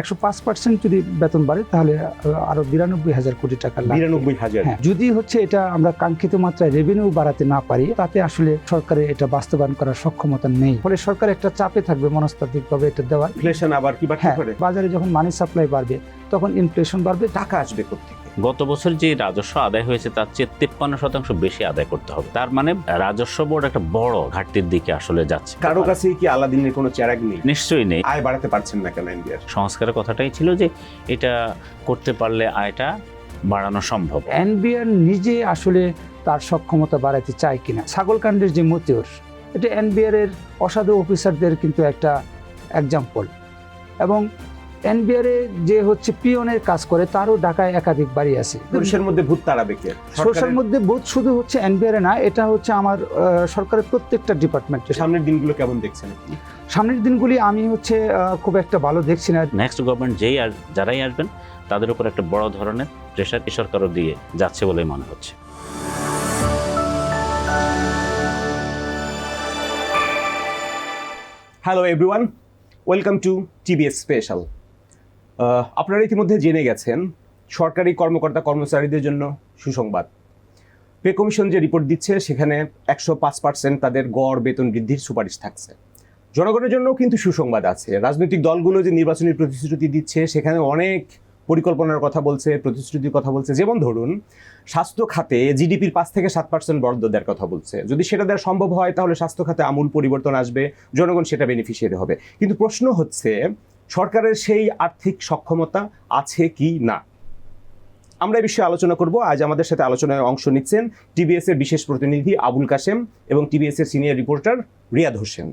105% যদি বেতন বাড়ে তাহলে আরো 92,000 কোটি টাকা লাগবে। 92,000। হ্যাঁ, যদি হচ্ছে এটা আমরা কাঙ্ক্ষিত মাত্রায় রেভিনিউ বাড়াতে না পারি, তাতে আসলে সরকারের এটা বাস্তবায়ন করার সক্ষমতা নেই। ফলে সরকার একটা চাপে থাকবে মনস্তাত্ত্বিকভাবে এটা দেওয়ার। ইনফ্লেশন আবার কি বাড়তে পারে? বাজারে যখন মানি সাপ্লাই বাড়বে তখন ইনফ্লেশন বাড়বে। টাকা আসবে কোত্থেকে? গত বছর যে রাজস্ব আদায় হয়েছে তার চেয়ে 53% বেশি আদায় করতে হবে। তার মানে রাজস্ব বোর্ড একটা বড় ঘাটতির দিকে আসলে যাচ্ছে। কারো কাছে কি আলাদিনের কোনো চেরাগ নেই? নিশ্চয়ই নেই। আয় বাড়াতে পারছেন না কেন এনবিআর? সংস্কারের কথাটাই ছিল যে এটা করতে পারলে আয়টা বাড়ানো সম্ভব। এনবিআর নিজে আসলে তার সক্ষমতা বাড়াতে চায় কিনা। ছাগলকাণ্ডের যে মতিউর, এটা এনবিআর এর অসাধু অফিসারদের কিন্তু একটা এক্সাম্পল। এবং এনবিআর যে হচ্ছে পিয়নের কাজ করে তারও ঢাকায় একাধিক বাড়ি আছে। সরষের মধ্যে ভূত তাড়াবে কে? সরষের মধ্যে ভূত শুধু হচ্ছে এনবিআর না, এটা হচ্ছে আমার সরকারের প্রত্যেকটা ডিপার্টমেন্টের। সামনের দিনগুলো কেমন দেখছেন? সামনের দিনগুলি আমি হচ্ছে খুব একটা ভালো দেখছি না। নেক্সট গভর্নমেন্ট যারাই আসবেন তাদের উপর একটা বড় ধরনের প্রেশার এই সরকারও দিয়ে যাচ্ছে বলে মনে হচ্ছে। Hello everyone, welcome to TBS special. আপনারা ইতিমধ্যে জেনে গেছেন সরকারি কর্মকর্তা কর্মচারীদের জন্য সুসংবাদ। পে কমিশন যে রিপোর্ট দিচ্ছে সেখানে 105% তাদের গড় বেতন বৃদ্ধির সুপারিশ থাকছে। জনগণের জন্য কিন্তু সুসংবাদ আছে। রাজনৈতিক দলগুলো যে নির্বাচনী প্রতিশ্রুতি দিচ্ছে সেখানে অনেক পরিকল্পনার কথা বলছে, প্রতিশ্রুতির কথা বলছে। যেমন ধরুন, স্বাস্থ্য খাতে জিডিপির 5 থেকে 7% বরাদ্দ দেওয়ার কথা বলছে। যদি সেটা দেওয়া সম্ভব হয় তাহলে স্বাস্থ্য খাতে আমূল পরিবর্তন আসবে, জনগণ সেটা বেনিফিশিয়ারি হবে। কিন্তু প্রশ্ন হচ্ছে সরকারের সেই আর্থিক সক্ষমতা আছে কি না। আমরা এই বিষয়ে আলোচনা করব। আজ আমাদের সাথে আলোচনায় অংশ নিচ্ছেন টিবিএস এর বিশেষ প্রতিনিধি আবুল কাশেম এবং টিবিএস এর সিনিয়র রিপোর্টার রিয়াদ হোসেন।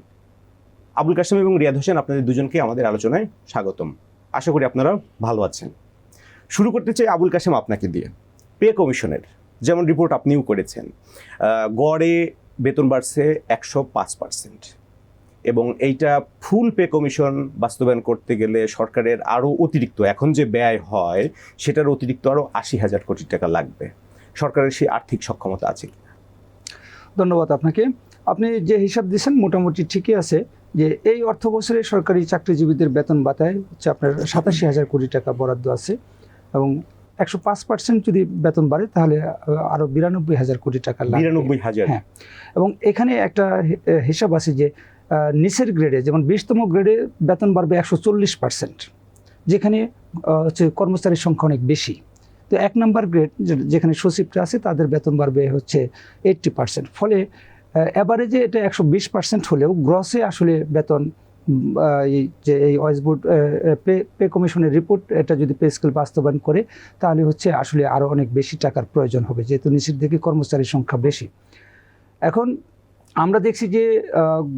আবুল কাশেম এবং রিয়াদ হোসেন, আপনাদের দুজনকে আমাদের আলোচনায় স্বাগতম। আশা করি আপনারা ভালো আছেন। শুরু করতে চাই আবুল কাশেম আপনাকে দিয়ে। পে কমিশনের যেমন রিপোর্ট আপনিও করেছেন, গড়ে বেতন বাড়ছে 105%, এবং এইটা ফুল পে কমিশন বাস্তবায়ন করতে গেলে সরকারের আরও অতিরিক্ত, এখন যে ব্যয় হয় সেটার অতিরিক্ত আরও 80,000 কোটি টাকা লাগবে। সরকারের সেই আর্থিক সক্ষমতা আছে কি? ধন্যবাদ আপনাকে। আপনি যে হিসাব দিয়েছেন মোটামুটি ঠিকই আছে যে এই অর্থ বছরে সরকারি চাকরিজীবীদের বেতন ভাতায় হচ্ছে আপনার 87,000 কোটি টাকা বরাদ্দ আছে, এবং 105% যদি বেতন বাড়ে তাহলে আরো 92,000 কোটি টাকা লাগবে। 92,000? হ্যাঁ, এবং এখানে একটা হিসাব আছে যে নিচের গ্রেডে, যেমন 20তম গ্রেডে বেতন বাড়বে 140%, যেখানে হচ্ছে কর্মচারীর সংখ্যা অনেক বেশি। তো 1 নম্বর গ্রেড যেখানে সচিবরা আছে তাদের বেতন বাড়বে হচ্ছে 80%। ফলে অ্যাভারেজে এটা 120% হলেও গ্রসে আসলে বেতন এই ওয়েজ বোর্ড পে কমিশনের রিপোর্ট এটা যদি পে স্কেল বাস্তবায়ন করে তাহলে হচ্ছে আসলে আরও অনেক বেশি টাকার প্রয়োজন হবে, যেহেতু নিচের দিকে কর্মচারীর সংখ্যা বেশি। এখন আমরা দেখছি যে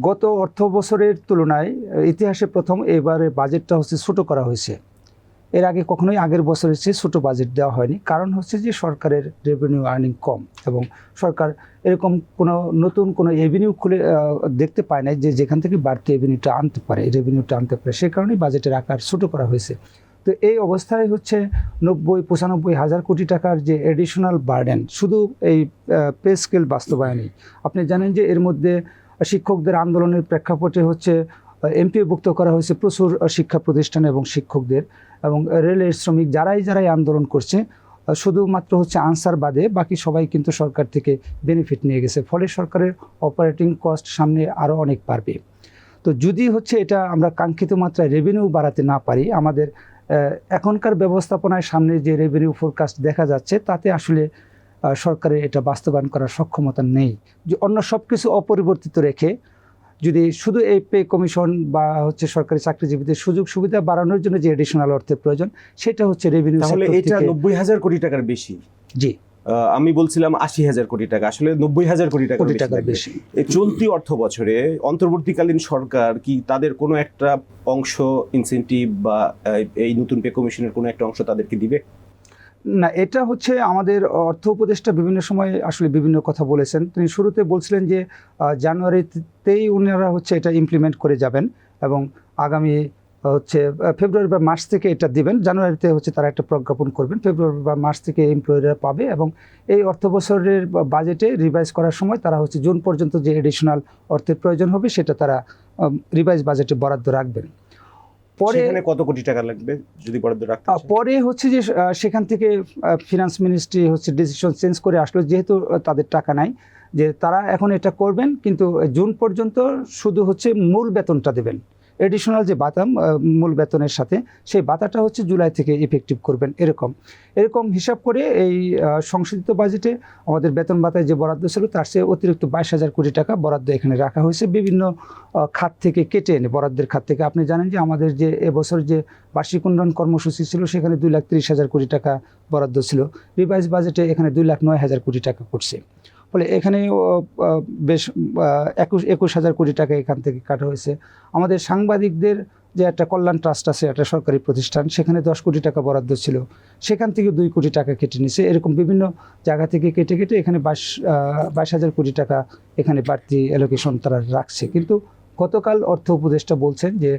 গত অর্থ বছরের তুলনায় ইতিহাসে প্রথম এবারে বাজেটটা হচ্ছে ছোটো করা হয়েছে। এর আগে কখনোই আগের বছরের চেয়ে ছোটো বাজেট দেওয়া হয়নি। কারণ হচ্ছে যে সরকারের রেভিনিউ আর্নিং কম, এবং সরকার এরকম নতুন কোনো রেভিনিউ খুলে দেখতে পায় না যে যেখান থেকে বাড়তি রেভিনিউটা আনতে পারে, রেভিনিউটা আনতে পারে। সে কারণেই বাজেটের আকার ছোটো করা হয়েছে। তো এই অবস্থায় হচ্ছে 90-95,000 কোটি টাকার যে এডিশনাল বার্ডেন শুধু এই পে স্কেল বাস্তবায়নেই। আপনি জানেন যে এর মধ্যে শিক্ষকদের আন্দোলনের প্রেক্ষাপটে হচ্ছে এমপিওভুক্ত করা হয়েছে প্রচুর শিক্ষা প্রতিষ্ঠান এবং শিক্ষকদের, এবং রেলের শ্রমিক যারাই আন্দোলন করছে, শুধুমাত্র হচ্ছে আনসার বাদে বাকি সবাই কিন্তু সরকার থেকে বেনিফিট নিয়ে গেছে। ফলে সরকারের অপারেটিং কস্ট সামনে আরও অনেক বাড়বে। তো যদি হচ্ছে এটা আমরা কাঙ্ক্ষিত মাত্রায় রেভিনিউ বাড়াতে না পারি, আমাদের এখনকার ব্যবস্থাপনায় সামনে যে রেভিনিউ ফোরকাস্ট দেখা যাচ্ছে তাতে আসলে সরকারের এটা বাস্তবায়ন করার সক্ষমতা নেই। যে অন্য সব কিছু অপরিবর্তিত রেখে যদি শুধু এই পে কমিশন বা হচ্ছে সরকারি চাকরিজীবীদের সুযোগ সুবিধা বাড়ানোর জন্য যে এডিশনাল অর্থের প্রয়োজন সেটা হচ্ছে রেভিনিউ। তাহলে এটা 90,000 কোটি টাকার বেশি? জি, আমি বলছিলাম 80,000 কোটি টাকা, আসলে 90,000 কোটি টাকার বেশি। এই চলতি অর্থ বছরে অন্তর্বর্তীকালীন সরকার কি তাদের কোনো একটা অংশ ইনসেন্টিভ বা এই নতুন পে কমিশনের কোনো একটা অংশ তাদেরকে দিবে? না, এটা হচ্ছে আমাদের অর্থ উপদেষ্টা বিভিন্ন সময় আসলে বিভিন্ন কথা বলেছেন। তিনি শুরুতে বলছিলেন যে জানুয়ারিতেই ওনারা হচ্ছে এটা ইমপ্লিমেন্ট করে যাবেন, এবং আগামী হচ্ছে ফেব্রুয়ারি বা মার্চ থেকে এটা দিবেন। জানুয়ারিতে হচ্ছে তারা একটা প্রজ্ঞাপন করবেন, ফেব্রুয়ারি বা মার্চ থেকে এমপ্লয়িরা পাবে, এবং এই অর্থ বছরের বাজেটে রিভাইজ করার সময় তারা হচ্ছে জুন পর্যন্ত যে এডিশনাল অর্থের প্রয়োজন হবে সেটা তারা রিভাইজ বাজেটে বরাদ্দ রাখবেন। পরে সেখানে কত কোটি টাকা লাগবে যদি বরাদ্দ রাখতে চান? পরে হচ্ছে যে সেখান থেকে ফিনান্স মিনিস্ট্রি হচ্ছে ডিসিশন চেঞ্জ করে আসলো, যেহেতু তাদের টাকা নাই, যে তারা এখন এটা করবেন, কিন্তু জুন পর্যন্ত শুধু হচ্ছে মূল বেতনটা দেবেন। এডিশনাল যে ভাতা মূল বেতনের সাথে, সেই ভাতাটা হচ্ছে জুলাই থেকে ইফেক্টিভ করবেন। এরকম হিসাব করে এই সংশোধিত বাজেটে আমাদের বেতন ভাতায় যে বরাদ্দ ছিল তার চেয়ে অতিরিক্ত 22,000 কোটি টাকা বরাদ্দ এখানে রাখা হয়েছে, বিভিন্ন খাত থেকে কেটে এনে, বরাদ্দের খাত থেকে। আপনি জানেন যে আমাদের যে এবছর যে বার্ষিক উন্নয়ন কর্মসূচি ছিল সেখানে 2,30,000 কোটি টাকা বরাদ্দ ছিল, রিভাইজ বাজেটে এখানে 2,09,000 কোটি টাকা করছে। ফলে এখানে বেশ 21,000 কোটি টাকা এখান থেকে কাটা হয়েছে। আমাদের সাংবাদিকদের যে একটা কল্যাণ ট্রাস্ট আছে, একটা সরকারি প্রতিষ্ঠান, সেখানে 10 কোটি টাকা বরাদ্দ ছিল, সেখান থেকে 2 কোটি টাকা কেটে নিছে। এরকম বিভিন্ন জায়গা থেকে কেটে কেটে এখানে 22,000 কোটি টাকা এখানে বাড়তি অ্যালোকেশন তারা রাখছে। কিন্তু গতকাল অর্থ উপদেষ্টা বলছেন যে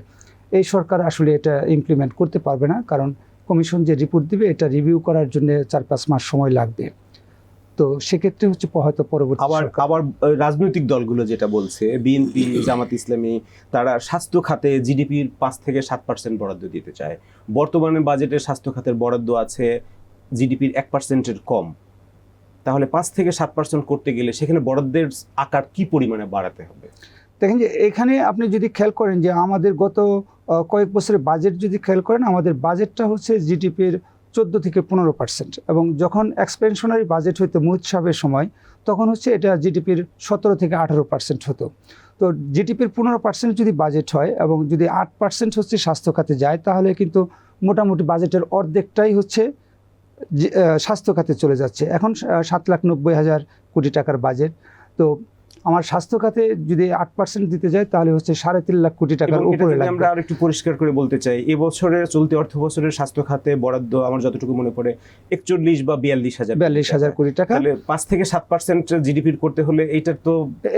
এই সরকার আসলে এটা ইমপ্লিমেন্ট করতে পারবে না, কারণ কমিশন যে রিপোর্ট দিবে এটা রিভিউ করার জন্য 4-5 মাস সময় লাগবে। তো সেক্ষেত্রে হচ্ছে হয়তো পরবর্তী আবার রাজনৈতিক দলগুলো যেটা বলছে, বিএনপি, জামাত ইসলামী, তারা স্বাস্থ্য খাতে জিডিপির 5 থেকে 7% বরাদ্দ দিতে চায়। বর্তমানে বাজেটে স্বাস্থ্য খাতের বরাদ্দ আছে জিডিপির 1%-এর কম। তাহলে 5 থেকে 7% করতে গেলে সেখানে বরাদ্দের আকার কি পরিমাণে বাড়াতে হবে? দেখেন যে এখানে আপনি যদি খেয়াল করেন যে আমাদের গত কয়েক বছরের বাজেট যদি খেয়াল করেন, আমাদের বাজেটটা হচ্ছে জিডিপির 14 থেকে 15%, এবং যখন এক্সপেনশনারি বাজেট হইতো মুহিত সাহেবের সময়, তখন হচ্ছে এটা জিডিপির 17 থেকে 18% হতো। তো জিডিপির 15% যদি বাজেট হয় এবং যদি 8% হচ্ছে স্বাস্থ্য খাতে যায়, তাহলে কিন্তু মোটামুটি বাজেটের অর্ধেকটাই হচ্ছে স্বাস্থ্য খাতে চলে যাচ্ছে। এখন 7,90,000 কোটি টাকার বাজেট। তো আমার স্বাস্থ্য খাতে যদি 8% দিতে যায় তাহলে হচ্ছে 3.5 লাখ কোটি টাকার উপরে লাগবে। আমরা আরেকটু পরিষ্কার করে বলতে চাই, এবছরের চলতি অর্থ বছরের স্বাস্থ্য খাতে বরাদ্দ আমার যতটুকু মনে পড়ে 41 বা 42,000 কোটি টাকা। তাহলে 5 থেকে 7% জিডিপির করতে হলে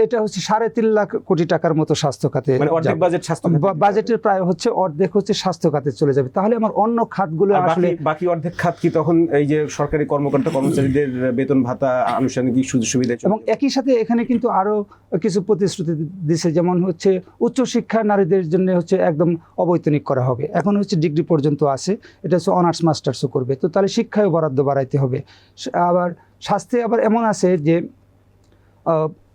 এটা হচ্ছে 3.5 লাখ কোটি টাকার মতো স্বাস্থ্য খাতে, মানে অর্ধেক বাজেট স্বাস্থ্য বাজেটের প্রায় হচ্ছে অর্ধেক হচ্ছে স্বাস্থ্য খাতে চলে যাবে। তাহলে আমার অন্য খাতগুলো আসলে বাকি অর্ধেক খাত কি তখন এই যে সরকারি কর্মকর্তা কর্মচারীদের বেতন ভাতা, আনুষঙ্গিক সুযোগ সুবিধা, এবং একই সাথে এখানে কিন্তু আরো কিছু প্রতিশ্রুতি দিছে, যেমন হচ্ছে উচ্চশিক্ষা নারীদের জন্য হচ্ছে একদম অবৈতনিক করা হবে। এখন হচ্ছে ডিগ্রি পর্যন্ত আছে, এটা হচ্ছে অনার্স মাস্টার্সও করবে। তো তাহলে শিক্ষায় বরাদ্দ বাড়াইতে হবে। আবার স্বাস্থ্যে আবার এমন আছে যে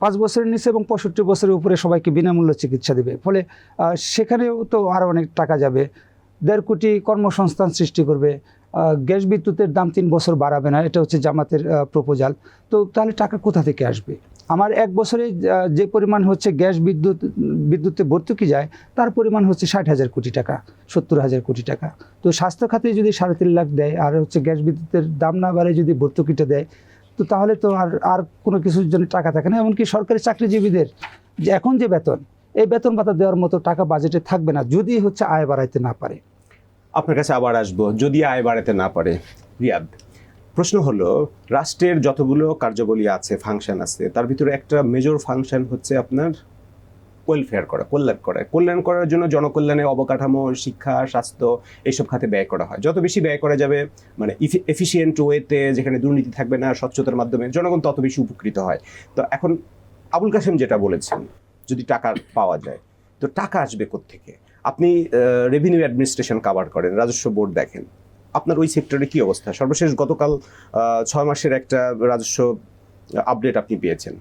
5 বছরের নিচে এবং 65 বছরের উপরে সবাইকে বিনামূল্যে চিকিৎসা দেবে। ফলে সেখানেও তো আরও অনেক টাকা যাবে। 1.5 কোটি কর্মসংস্থান সৃষ্টি করবে। গ্যাস বিদ্যুতের দাম 3 বছর বাড়াবে না, এটা হচ্ছে জামাতের প্রপোজাল। তো তাহলে টাকা কোথা থেকে আসবে? আমার 1 বছরে যে পরিমাণ হচ্ছে গ্যাস বিদ্যুতে ভর্তুকি যায়, তার পরিমাণ হচ্ছে 60,000 কোটি টাকা, 70,000 কোটি টাকা। তো স্বাস্থ্য খাতে যদি 3.5 লাখ দেয়, আর হচ্ছে গ্যাস বিদ্যুতের দাম না বাড়ে যদি ভর্তুকিটা দেয়, তো তাহলে তো আর কোনো কিছুর জন্য টাকা থাকে না। এমনকি সরকারি চাকরিজীবীদের যে এখন যে বেতন, এই বেতন ভাতা দেওয়ার মতো টাকা বাজেটে থাকবে না যদি হচ্ছে আয় বাড়াইতে না পারে। আপনার কাছে আবার আসবো, যদি আয় বাড়াতে না পারে। রিয়াদ, প্রশ্ন হলো, রাষ্ট্রের যতগুলো কার্যাবলী আছে, ফাংশন আছে, তার ভিতরে একটা মেজর ফাংশন হচ্ছে আপনার ওয়েলফেয়ার করা, কল্যাণ করার জন্য জনকল্যাণে অবকাঠামো, শিক্ষা, স্বাস্থ্য এইসব খাতে ব্যয় করা হয়। যত বেশি ব্যয় করা যাবে, মানে এফিসিয়েন্ট ওয়েতে, যেখানে দুর্নীতি থাকবে না, স্বচ্ছতার মাধ্যমে জনগণ তত বেশি উপকৃত হয়। তো এখন আবুল কাশেম যেটা বলেছেন, যদি টাকা পাওয়া যায়, তো টাকা আসবে কোত্থেকে? আপনি রেভিনিউ অ্যাডমিনিস্ট্রেশন কভার করেন, রাজস্ব বোর্ড দেখেন, আপনার ওই সেক্টরে কি অবস্থা? সর্বশেষ গতকাল 6 মাসের একটা রাজস্ব আপডেট আপনি পেয়েছেন।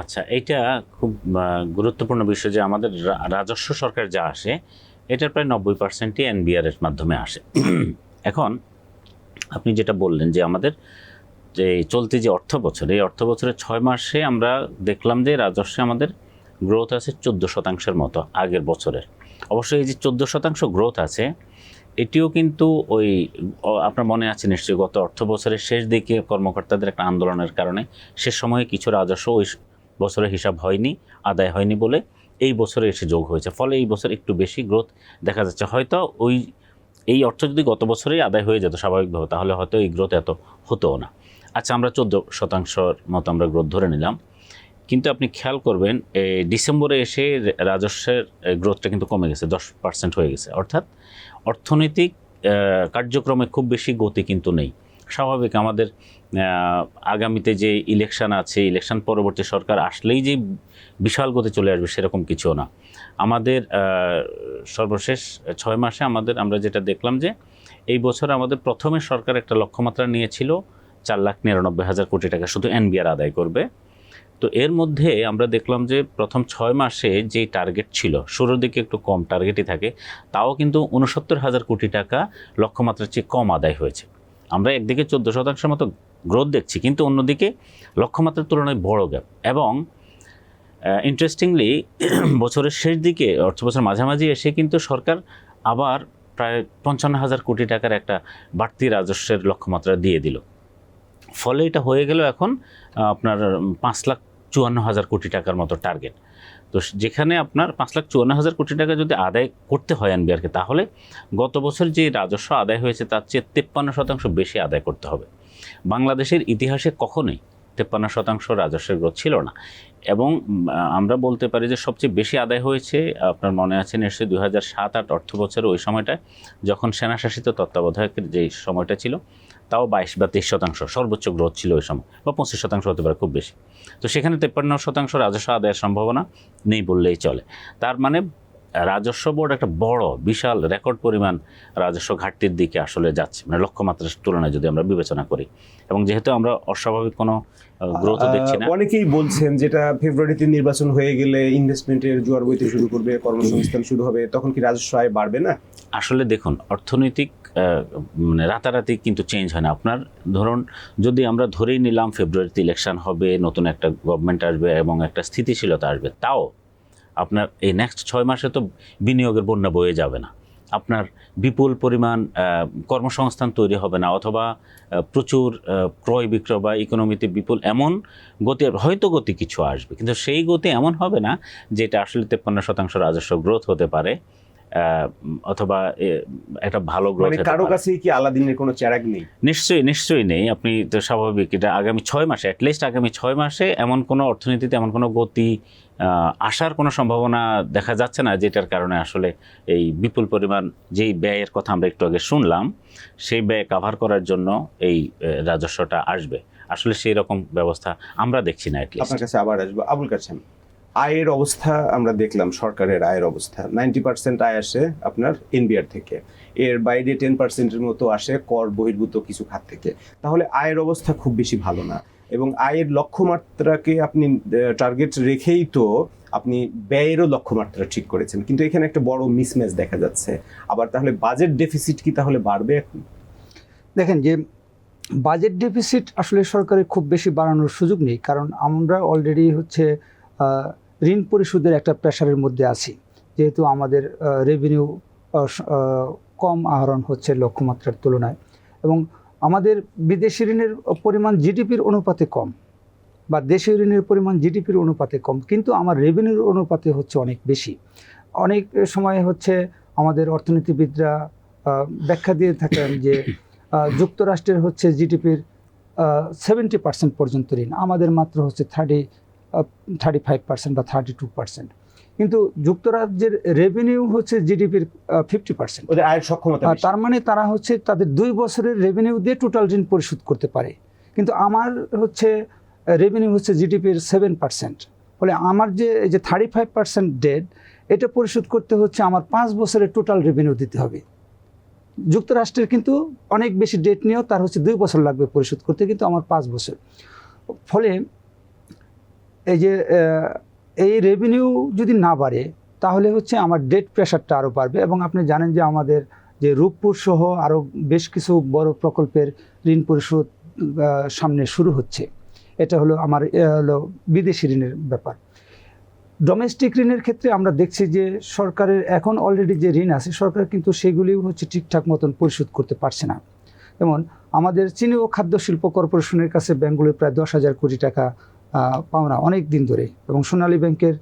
আচ্ছা, এইটা খুব গুরুত্বপূর্ণ বিষয় যে আমাদের রাজস্ব সরকার যা আসে এটার প্রায় 90%ই এনবিআর এর মাধ্যমে আসে। এখন আপনি যেটা বললেন যে আমাদের যে চলতি যে অর্থ বছর, এই অর্থ বছরের 6 মাসে আমরা দেখলাম যে রাজস্বে আমাদের গ্রোথ আছে 14% মতো আগের বছরের। অবশ্যই এই যে 14% গ্রোথ আছে, এটিও কিন্তু ওই আপনার মনে আছে নিশ্চয়ই গত অর্থ বছরের শেষ দিকে কর্মকর্তাদের একটা আন্দোলনের কারণে সে সময়ে কিছু রাজস্ব ওই বছরের হিসাব হয়নি, আদায় হয়নি বলে এই বছরে এসে যোগ হয়েছে। ফলে এই বছর একটু বেশি গ্রোথ দেখা যাচ্ছে। হয়তো এই অর্থ যদি গত বছরেই আদায় হয়ে যেত স্বাভাবিকভাবে, তাহলে হয়তো এই গ্রোথ এত হতোও না। আচ্ছা, আমরা 14% মতো আমরা গ্রোথ ধরে নিলাম, কিন্তু আপনি খেয়াল করবেন ডিসেম্বরে এসে রাজস্বের গ্রোথটা কিন্তু কমে গেছে, 10% হয়ে গেছে। অর্থাৎ অর্থনৈতিক কার্যক্রমে খুব বেশি গতি কিন্তু নেই। স্বাভাবিক আমাদের আগামীতে যে ইলেকশন আছে, ইলেকশন পরবর্তী সরকার আসলেই যে বিশাল গতি চলে আসবে সেরকম কিছুও না। আমাদের সর্বশেষ 6 মাসে আমরা যেটা দেখলাম যে এই বছর আমাদের প্রথমে সরকার একটা লক্ষ্যমাত্রা নিয়েছিল 4,99,000 কোটি টাকা শুধু এনবিআর আদায় করবে। তো এর মধ্যে আমরা দেখলাম যে প্রথম 6 মাসে যেই টার্গেট ছিল, শুরুর দিকে একটু কম টার্গেটই থাকে, তাও কিন্তু 69,000 কোটি টাকা লক্ষ্যমাত্রার চেয়ে কম আদায় হয়েছে। আমরা একদিকে 14% মতো গ্রোথ দেখছি, কিন্তু অন্যদিকে লক্ষ্যমাত্রার তুলনায় বড় গ্যাপ। এবং ইন্টারেস্টিংলি বছরের শেষ দিকে, অর্থ বছর মাঝামাঝি এসে কিন্তু সরকার আবার প্রায় 55,000 কোটি টাকার একটা বাড়তি রাজস্বের লক্ষ্যমাত্রা দিয়ে দিল। ফলে এটা হয়ে গেল এখন আপনার 5,54,000 কোটি টাকার মতো টার্গেট। তো যেখানে আপনার 5,54,000 কোটি টাকা যদি আদায় করতে হয় এনবিআরকে, তাহলে গত বছর যে রাজস্ব আদায় হয়েছে তার চেয়ে 53% বেশি আদায় করতে হবে। বাংলাদেশের ইতিহাসে কখনোই 53% রাজস্বের গ্রোথ ছিল না। এবং আমরা বলতে পারি যে সবচেয়ে বেশি আদায় হয়েছে, আপনার মনে আছে নিশ্চয়ই 2007-08 অর্থ বছরে, ওই সময়টায় যখন সেনাশাসিত তত্ত্বাবধায়কের যে সময়টা ছিল, তাও 22 বা 23% সর্বোচ্চ গ্রোথ ছিল ওই সময়, বা 25% হতে পারে খুব বেশি। তো সেখানে 53% রাজস্ব আদায়ের সম্ভাবনা নেই বললেই চলে। তার মানে রাজস্ব বোর্ড একটা বড় বিশাল রেকর্ড পরিমাণ রাজস্ব ঘাটতির দিকে আসলে যাচ্ছে, মানে লক্ষ্যমাত্রার তুলনায় যদি আমরা বিবেচনা করি। এবং যেহেতু আমরা অস্বাভাবিক কোনো গ্রোথ দেখছি না, অনেকেই বলছেন যেটা ফেব্রুয়ারিতে নির্বাচন হয়ে গেলে ইনভেস্টমেন্টের জোয়ার বইতে শুরু করবে, কর্মসংস্থান শুরু হবে, তখন কি রাজস্ব আয় বাড়বে না? আসলে দেখুন, অর্থনৈতিক মানে রাতারাতি কিন্তু চেঞ্জ হয় না। আপনার ধরুন, যদি আমরা ধরেই নিলাম ফেব্রুয়ারিতে ইলেকশন হবে, নতুন একটা গভর্নমেন্ট আসবে এবং একটা স্থিতিশীলতা আসবে, তাও আপনার এই নেক্সট 6 মাসে তো বিনিয়োগের বন্যা বয়ে যাবে না। আপনার বিপুল পরিমাণ কর্মসংস্থান তৈরি হবে না, অথবা প্রচুর ক্রয় বিক্রয় বা ইকোনমিতে বিপুল এমন গতি, হয়তো গতি কিছু আসবে, কিন্তু সেই গতি এমন হবে না যেটা আসলে 53% রাজস্ব গ্রোথ হতে পারে, অথবা একটা ভালো গ্রোথ। কারো কাছে কি আলাদিনের কোনো চেরাগ নেই? নিশ্চয়ই নেই। আপনি তো স্বাভাবিক, এটা আগামী 6 মাসে, অ্যাটলিস্ট আগামী 6 মাসে এমন কোনো অর্থনীতিতে এমন কোনো গতি আসার কোনো সম্ভাবনা দেখা যাচ্ছে না, যেটার কারণে আসলে এই বিপুল পরিমাণ যেই ব্যয়ের কথা আমরা একটু আগে শুনলাম, সেই ব্যয় কাভার করার জন্য এই রাজস্বটা আসবে। আসলে সেই রকম ব্যবস্থা আমরা দেখছি না। আপনার কাছে আবার আসবো, আবুল কাসেম। আয়ের অবস্থা আমরা দেখলাম, সরকারের আয়ের অবস্থা 90% আয় আসে আপনার এনবিআর থেকে, এর বাইরে 10%-এর মতো আসে কর বহির্ভূত কিছু খাত থেকে। তাহলে আয়ের অবস্থা খুব বেশি ভালো না, এবং আয়ের লক্ষ্যমাত্রাকে আপনি টার্গেট রেখেই তো আপনি ব্যয়েরও লক্ষ্যমাত্রা ঠিক করেছেন, কিন্তু এখানে একটা বড় মিসম্যাচ দেখা যাচ্ছে। আবার তাহলে বাজেট ডেফিসিট কি তাহলে বাড়বে এখন? দেখেন যে বাজেট ডেফিসিট আসলে সরকারের খুব বেশি বাড়ানোর সুযোগ নেই, কারণ আমরা অলরেডি হচ্ছে ঋণ পরিশোধের একটা প্রেশারের মধ্যে আছি, যেহেতু আমাদের রেভিনিউ কম আহরণ হচ্ছে লক্ষ্যমাত্রার তুলনায়, এবং আমাদের বিদেশি ঋণের পরিমাণ জিডিপির অনুপাতে কম, বা দেশীয় ঋণের পরিমাণ জিডিপির অনুপাতে কম, কিন্তু আমার রেভিনিউর অনুপাতে হচ্ছে অনেক বেশি। অনেক সময় হচ্ছে আমাদের অর্থনীতিবিদরা ব্যাখ্যা দিয়ে থাকেন যে যুক্তরাষ্ট্রের হচ্ছে জিডিপির 70% পর্যন্ত ঋণ, আমাদের মাত্র হচ্ছে 35% বা 32%, কিন্তু যুক্তরাজ্যের রেভিনিউ হচ্ছে জিডিপির 50%। ওদের আয়ের সক্ষমতা বেশি। তার মানে তারা হচ্ছে তাদের 2 বছরের রেভিনিউ দিয়ে টোটাল ঋণ পরিশোধ করতে পারে, কিন্তু আমার হচ্ছে রেভিনিউ হচ্ছে জিডিপির 7%। ফলে আমার যে 35% ডেট, এটা পরিশোধ করতে হচ্ছে আমার 5 বছরের টোটাল রেভিনিউ দিতে হবে। যুক্তরাষ্ট্রের কিন্তু অনেক বেশি ডেট নিয়েও তার হচ্ছে 2 বছর লাগবে পরিশোধ করতে, কিন্তু আমার 5 বছর। ফলে এই যে এই রেভিনিউ যদি না বাড়ে, তাহলে হচ্ছে আমার ডেট প্রেশারটা আরও বাড়বে। এবং আপনি জানেন যে আমাদের যে রূপপুর সহ আরও বেশ কিছু বড় প্রকল্পের ঋণ পরিশোধ সামনে শুরু হচ্ছে। এটা হলো আমার বিদেশি ঋণের ব্যাপার। ডোমেস্টিক ঋণের ক্ষেত্রে আমরা দেখছি যে সরকারের এখন অলরেডি যে ঋণ আছে, সরকার কিন্তু সেগুলিও হচ্ছে ঠিকঠাক মতন পরিশোধ করতে পারছে না। যেমন আমাদের চিনি ও খাদ্য শিল্প কর্পোরেশনের কাছে ব্যাঙ্কগুলির প্রায় 10,000 কোটি টাকা পাওনা অনেক দিন ধরে, এবং সোনালী ব্যাংকের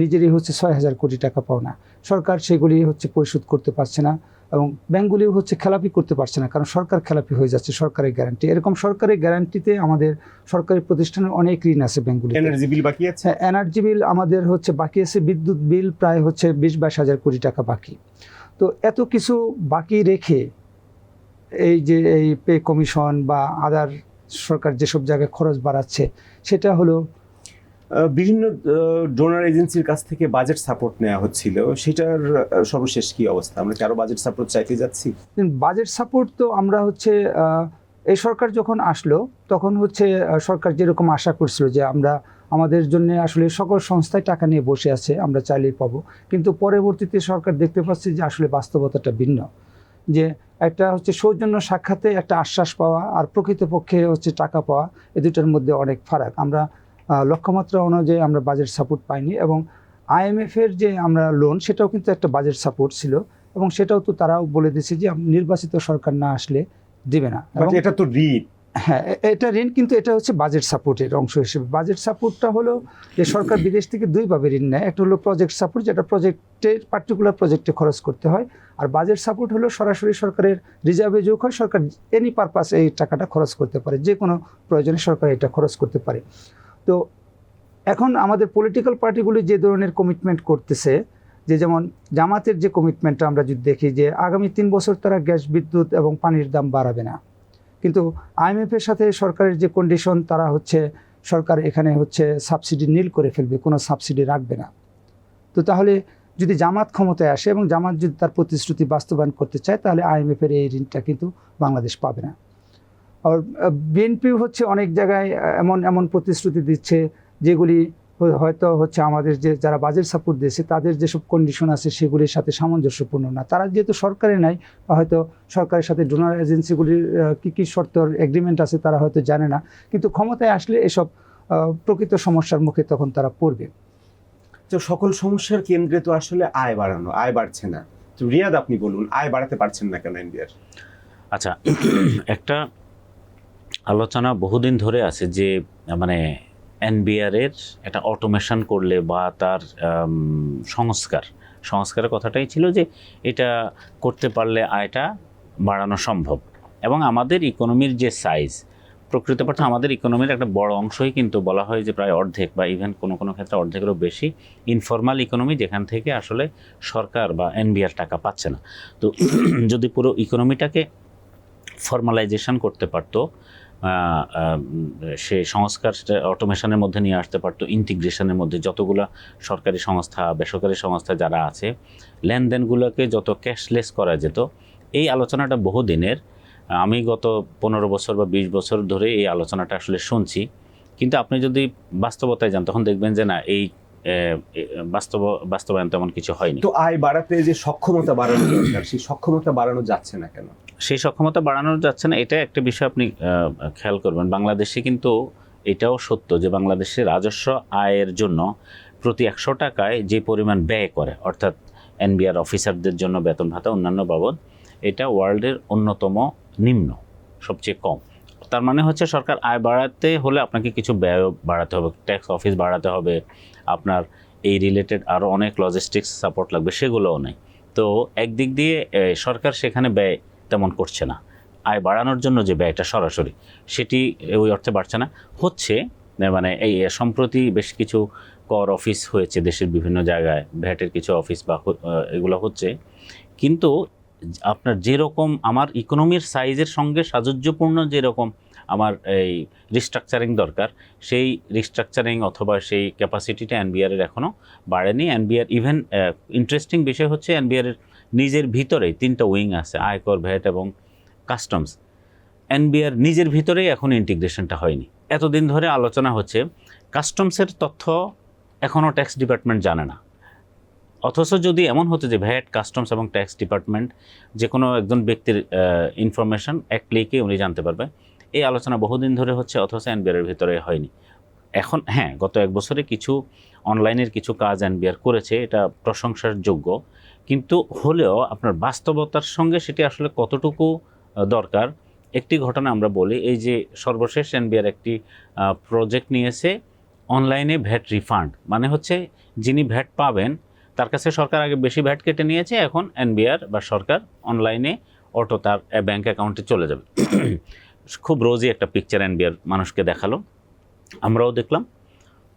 নিজেরই হচ্ছে 6,000 কোটি টাকা পাওনা। সরকার সেগুলি হচ্ছে পরিশোধ করতে পারছে না, এবং ব্যাঙ্কগুলিও হচ্ছে খেলাপি করতে পারছে না, কারণ সরকার খেলাপি হয়ে যাচ্ছে সরকারের গ্যারান্টি। এরকম সরকারি গ্যারান্টিতে আমাদের সরকারি প্রতিষ্ঠানের অনেক ঋণ আছে ব্যাঙ্কগুলি। এনার্জি বিল বাকি আছে, এনার্জি বিল আমাদের হচ্ছে বাকি আছে, বিদ্যুৎ বিল প্রায় হচ্ছে 20-22 হাজার কোটি টাকা বাকি। তো এত কিছু বাকি রেখে এই যে এই পে কমিশন বা আদার সরকার যেসব জায়গায় খরচ বাড়াচ্ছে, সেটা হলো বিভিন্ন ডোনার এজেন্সির কাছ থেকে বাজেট সাপোর্ট নেওয়া হচ্ছিল, সেটার সর্বশেষ কি অবস্থা? আমরা কি আরো বাজেট সাপোর্ট চাইতে যাচ্ছি? বাজেট সাপোর্ট তো আমরা হচ্ছে এই সরকার যখন আসলো তখন হচ্ছে সরকার যেরকম আশা করছিল যে আমাদের জন্য আসলে সকল সংস্থায় টাকা নিয়ে বসে আছে, আমরা চাইলেই পাবো, কিন্তু পরবর্তীতে সরকার দেখতে পাচ্ছে যে আসলে বাস্তবতাটা ভিন্ন, যে একটা হচ্ছে সৌজন্য সাক্ষাতে একটা আশ্বাস পাওয়া আর প্রকৃতপক্ষে হচ্ছে টাকা পাওয়া, এই দুটোর মধ্যে অনেক ফারাক। আমরা লক্ষ্যমাত্রা অনুযায়ী আমরা বাজেট সাপোর্ট পাইনি, এবং IMF-এর যে আমরা লোন সেটাও কিন্তু একটা বাজেট সাপোর্ট ছিল, এবং সেটাও তো তারাও বলে দিয়েছে যে নির্বাচিত সরকার না আসলে দিবে না। এবং এটা তো ঋণ। হ্যাঁ, এটা ঋণ, কিন্তু এটা হচ্ছে বাজেট সাপোর্টের অংশ হিসেবে। বাজেট সাপোর্টটা হলো যে সরকার বিদেশ থেকে দুইভাবে ঋণ নেয়, একটা হলো প্রজেক্ট সাপোর্ট, যেটা প্রজেক্টের পার্টিকুলার প্রজেক্টে খরচ করতে হয়, আর বাজেট সাপোর্ট হলো সরাসরি সরকারের রিজার্ভে যোগ হয়, সরকার এনি পারপাস এই টাকাটা খরচ করতে পারে, যে কোনো প্রয়োজনে সরকার এটা খরচ করতে পারে। তো এখন আমাদের পলিটিক্যাল পার্টিগুলি যে ধরনের কমিটমেন্ট করতেছে, যে যেমন জামাতের যে কমিটমেন্টটা আমরা যদি দেখি যে আগামী 3 বছর তারা গ্যাস, বিদ্যুৎ এবং পানির দাম বাড়াবে না, কিন্তু IMF-এর সাথে সরকারের যে কন্ডিশন, তারা হচ্ছে সরকার এখানে হচ্ছে সাবসিডি নীল করে ফেলবে, কোনো সাবসিডি রাখবে না। তো তাহলে যদি জামাত ক্ষমতায় আসে এবং জামাত যদি তার প্রতিশ্রুতি বাস্তবায়ন করতে চায়, তাহলে IMF-এর এই ঋণটা কিন্তু বাংলাদেশ পাবে না। আর BNP হচ্ছে অনেক জায়গায় এমন প্রতিশ্রুতি দিচ্ছে যেগুলি হয়তো হচ্ছে আমাদের যে যারা বাজেট সাপোর্ট দিয়েছে তাদের যেসব কন্ডিশন আছে সেগুলির সাথে সামঞ্জস্যপূর্ণ না। তারা যেহেতু সরকারে নাই, বা হয়তো সরকারের সাথে ডোনার এজেন্সিগুলির কী শর্তর এগ্রিমেন্ট আছে তারা হয়তো জানে না, কিন্তু ক্ষমতায় আসলে এসব প্রকৃত সমস্যার মুখে তখন তারা পড়বে। তো সকল সমস্যার কেন্দ্রে তো আসলে আয় বাড়ানো, আয় বাড়ছে না। তো রিয়াদ, আপনি বলুন, আয় বাড়াতে পারছেন না কেন এনবিআর? আচ্ছা, একটা আলোচনা বহুদিন ধরে আছে যে মানে এনবিআর-এর একটা অটোমেশন করলে বা তার সংস্কারের কথাটাই ছিল যে এটা করতে পারলে আয়টা বাড়ানো সম্ভব। এবং আমাদের ইকোনমির যে সাইজ, প্রকৃতপক্ষে আমাদের ইকোনমির একটা বড় অংশই কিন্তু বলা হয় যে প্রায় অর্ধেক বা ইভেন কোনো কোনো ক্ষেত্রে অর্ধেকেরও বেশি ইনফর্মাল ইকোনমি, যেখান থেকে আসলে সরকার বা এনবিআর টাকা পাচ্ছে না। তো যদি পুরো ইকোনমিটাকে ফর্মালাইজেশন করতে পারতো, সে সংস্কার অটোমেশনের মধ্যে নিয়ে আসতে পারতো, ইন্টিগ্রেশনের মধ্যে যতগুলো সরকারি সংস্থা, বেসরকারি সংস্থা যারা আছে, লেনদেনগুলোকে যত ক্যাশলেস করা যেত, এই আলোচনাটা বহুদিনের। আমি গত 15 বছর বা 20 বছর ধরে এই আলোচনাটা আসলে শুনছি, কিন্তু আপনি যদি বাস্তবতায় যান তখন দেখবেন যে না, এই বাস্তবায়ন তেমন কিছু হয়নি। তো আয় বাড়াতে যে সক্ষমতা বাড়ানো দরকার, সেই সক্ষমতা বাড়ানো যাচ্ছে না কেন? সেই সক্ষমতা বাড়ানো যাচ্ছে না, এটা একটা বিষয় আপনি খেয়াল করবেন। বাংলাদেশে কিন্তু এটাও সত্য যে বাংলাদেশের রাজস্ব আয়ের জন্য প্রতি 100 টাকায় যে পরিমাণ ব্যয় করে, অর্থাৎ এনবিআর অফিসারদের জন্য বেতন ভাতা অন্যান্য বাবদ, এটা ওয়ার্ল্ডের অন্যতম নিম্ন, সবচেয়ে কম। তার মানে হচ্ছে সরকার আয় বাড়াতে হলে আপনাকে কিছু ব্যয় বাড়াতে হবে, ট্যাক্স অফিস বাড়াতে হবে, আপনার এই রিলেটেড আরও অনেক লজিস্টিক্স সাপোর্ট লাগবে, সেগুলোও নেই। তো একদিক দিয়ে সরকার সেখানে ব্যয় তেমন করছে না। আয় বাড়ানোর জন্য যে ব্যয়টা সরাসরি, সেটি ওই অর্থে বাড়ছে না। হচ্ছে মানে এই সম্প্রতি বেশ কিছু কর অফিস হয়েছে দেশের বিভিন্ন জায়গায়, ভ্যাটের কিছু অফিস বা এগুলো হচ্ছে, কিন্তু আপনার যেরকম আমার ইকোনমির সাইজের সঙ্গে সাযুজ্যপূর্ণ যেরকম আমার এই রিস্ট্রাকচারিং দরকার, সেই রিস্ট্রাকচারিং অথবা সেই ক্যাপাসিটিটা এনবিআরের এখনও বাড়েনি। এনবিআর ইভেন ইন্টারেস্টিং বিষয় হচ্ছে এনবিআরের নিজের ভিতরেই 3টা উইং আছে, আয়কর, ভ্যাট এবং কাস্টমস। এনবিআর নিজের ভিতরেই এখন ইন্টিগ্রেশনটা হয়নি। এতদিন ধরে আলোচনা হচ্ছে, কাস্টমসের তথ্য এখনও ট্যাক্স ডিপার্টমেন্ট জানে না, অথচ যদি এমন হতো যে ভ্যাট, কাস্টমস এবং ট্যাক্স ডিপার্টমেন্ট যে কোনো একজন ব্যক্তির ইনফরমেশন এক ক্লিকে উনি জানতে পারবে, এই আলোচনা বহুদিন ধরে হচ্ছে, অথচ এনবিআরের ভিতরে হয়নি। এখন হ্যাঁ, গত 1 বছরে কিছু অনলাইনের কিছু কাজ এনবিআর করেছে, এটা প্রশংসার যোগ্য, কিন্তু হলেও আপনার বাস্তবতার সঙ্গে সেটি আসলে কতটুকু দরকার। একটি ঘটনা আমরা বলি, এই যে সর্বশেষ এনবিআর একটি প্রজেক্ট নিয়েছে অনলাইনে ভ্যাট রিফান্ড, মানে হচ্ছে যিনি ভ্যাট পাবেন তার কাছে সরকার আগে বেশি ভ্যাট কেটে নিয়েছে, এখন এনবিআর বা সরকার অনলাইনে অটো তার ব্যাঙ্ক অ্যাকাউন্টে চলে যাবে। খুব রোজই একটা পিকচার এনবিআর মানুষকে দেখালো, আমরাও দেখলাম।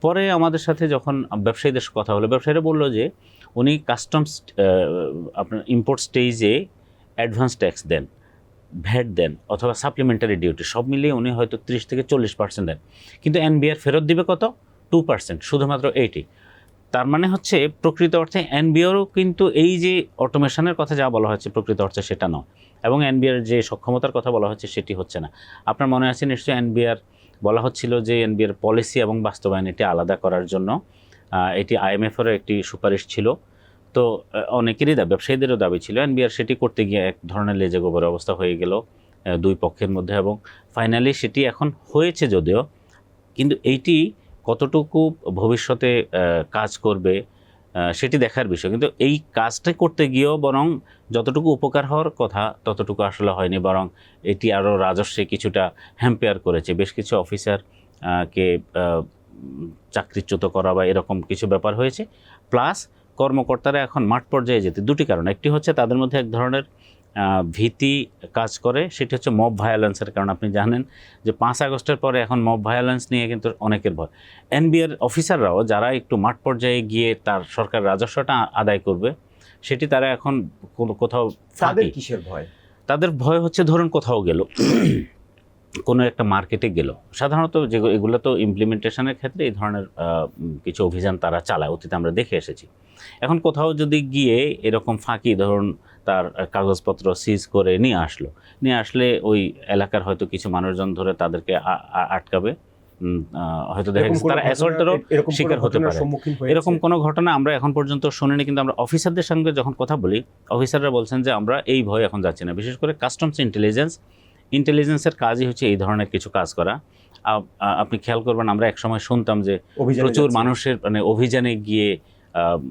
পরে আমাদের সাথে যখন ব্যবসায়ীদের কথা হলো, ব্যবসায়ীরা বললো যে উনি কাস্টমস আপনার ইম্পোর্ট স্টেজে অ্যাডভান্স ট্যাক্স দেন, ভ্যাট দেন অথবা সাপ্লিমেন্টারি ডিউটি সব মিলিয়ে উনি হয়তো 30 থেকে 40% দেন, কিন্তু এনবিআর ফেরত দিবে কত? 2%, শুধুমাত্র এইটি। তার মানে হচ্ছে প্রকৃত অর্থে এনবিআরও কিন্তু এই যে অটোমেশনের কথা যা বলা হচ্ছে প্রকৃত অর্থে সেটা নয়, এবং এনবিআর যে সক্ষমতার কথা বলা হচ্ছে সেটি হচ্ছে না। আপনার মনে আছে নিশ্চয়ই এনবিআর বলা হচ্ছিল যে এনবিআর পলিসি এবং বাস্তবায়ন এটি আলাদা করার জন্য, এটি আইএমএফেরও একটি সুপারিশ ছিল। তো অনেকেরই দাবি, ব্যবসায়ীদেরও দাবি ছিল, এনবিআর সেটি করতে গিয়ে এক ধরনের লেজে গোবর অবস্থা হয়ে গেল দুই পক্ষের মধ্যে, এবং ফাইনালি সেটি এখন হয়েছে যদিও, কিন্তু এইটি কতটুকু ভবিষ্যতে কাজ করবে সেটি দেখার বিষয়। কিন্তু এই কাজটা করতে গিয়েও বরং যতটুকু উপকার হওয়ার কথা ততটুকু আসলে হয়নি, বরং এটি আরও রাজস্বে কিছুটা হ্যাম্পেয়ার করেছে। বেশ কিছু অফিসার কে চাকরিচ্যুত করা বা এরকম কিছু ব্যাপার হয়েছে। প্লাস কর্মকর্তারা এখন মাঠ পর্যায়ে যেতে দুটি কারণ, একটি হচ্ছে তাদের মধ্যে এক ধরনের ভীতি কাজ করে, সেটি হচ্ছে মব ভায়োলেন্সের কারণ। আপনি জানেন যে 5 আগস্টের পরে এখন মব ভায়োলেন্স নিয়ে কিন্তু অনেকের ভয়। এনবিআর অফিসাররাও যারা একটু মাঠ পর্যায়ে গিয়ে তার সরকার রাজস্বটা আদায় করবে, সেটি তারা এখন কোথাও তাদের কিসের ভয়? তাদের ভয় হচ্ছে ধরুন কোথাও গেল, কোনো একটা মার্কেটে গেল, সাধারণত যে এগুলো তো ইমপ্লিমেন্টেশনের ক্ষেত্রে এই ধরনের কিছু অভিযান তারা চালায়, অতীতে আমরা দেখে এসেছি। এখন কোথাও যদি গিয়ে এরকম ফাঁকি ধরুন তার কাগজপত্র সিজ করে নিয়ে আসলে ওই এলাকার হয়তো কিছু মানুষজন ধরে তাদেরকে আটকাবে, হয়তো দেখা গেছে তারা অ্যাসল্টেরও শিকার হতে পারে। এরকম কোনো ঘটনা আমরা এখন পর্যন্ত শুনিনি, কিন্তু আমরা অফিসারদের সঙ্গে যখন কথা বলি অফিসাররা বলছেন যে আমরা এই ভয় এখন যাচ্ছি না। বিশেষ করে কাস্টমস ইন্টেলিজেন্সের কাজই হচ্ছে এই ধরনের কিছু কাজ করা। আপনি খেয়াল করবেন আমরা একসময় শুনতাম যে প্রচুর মানুষের মানে অভিযানে গিয়ে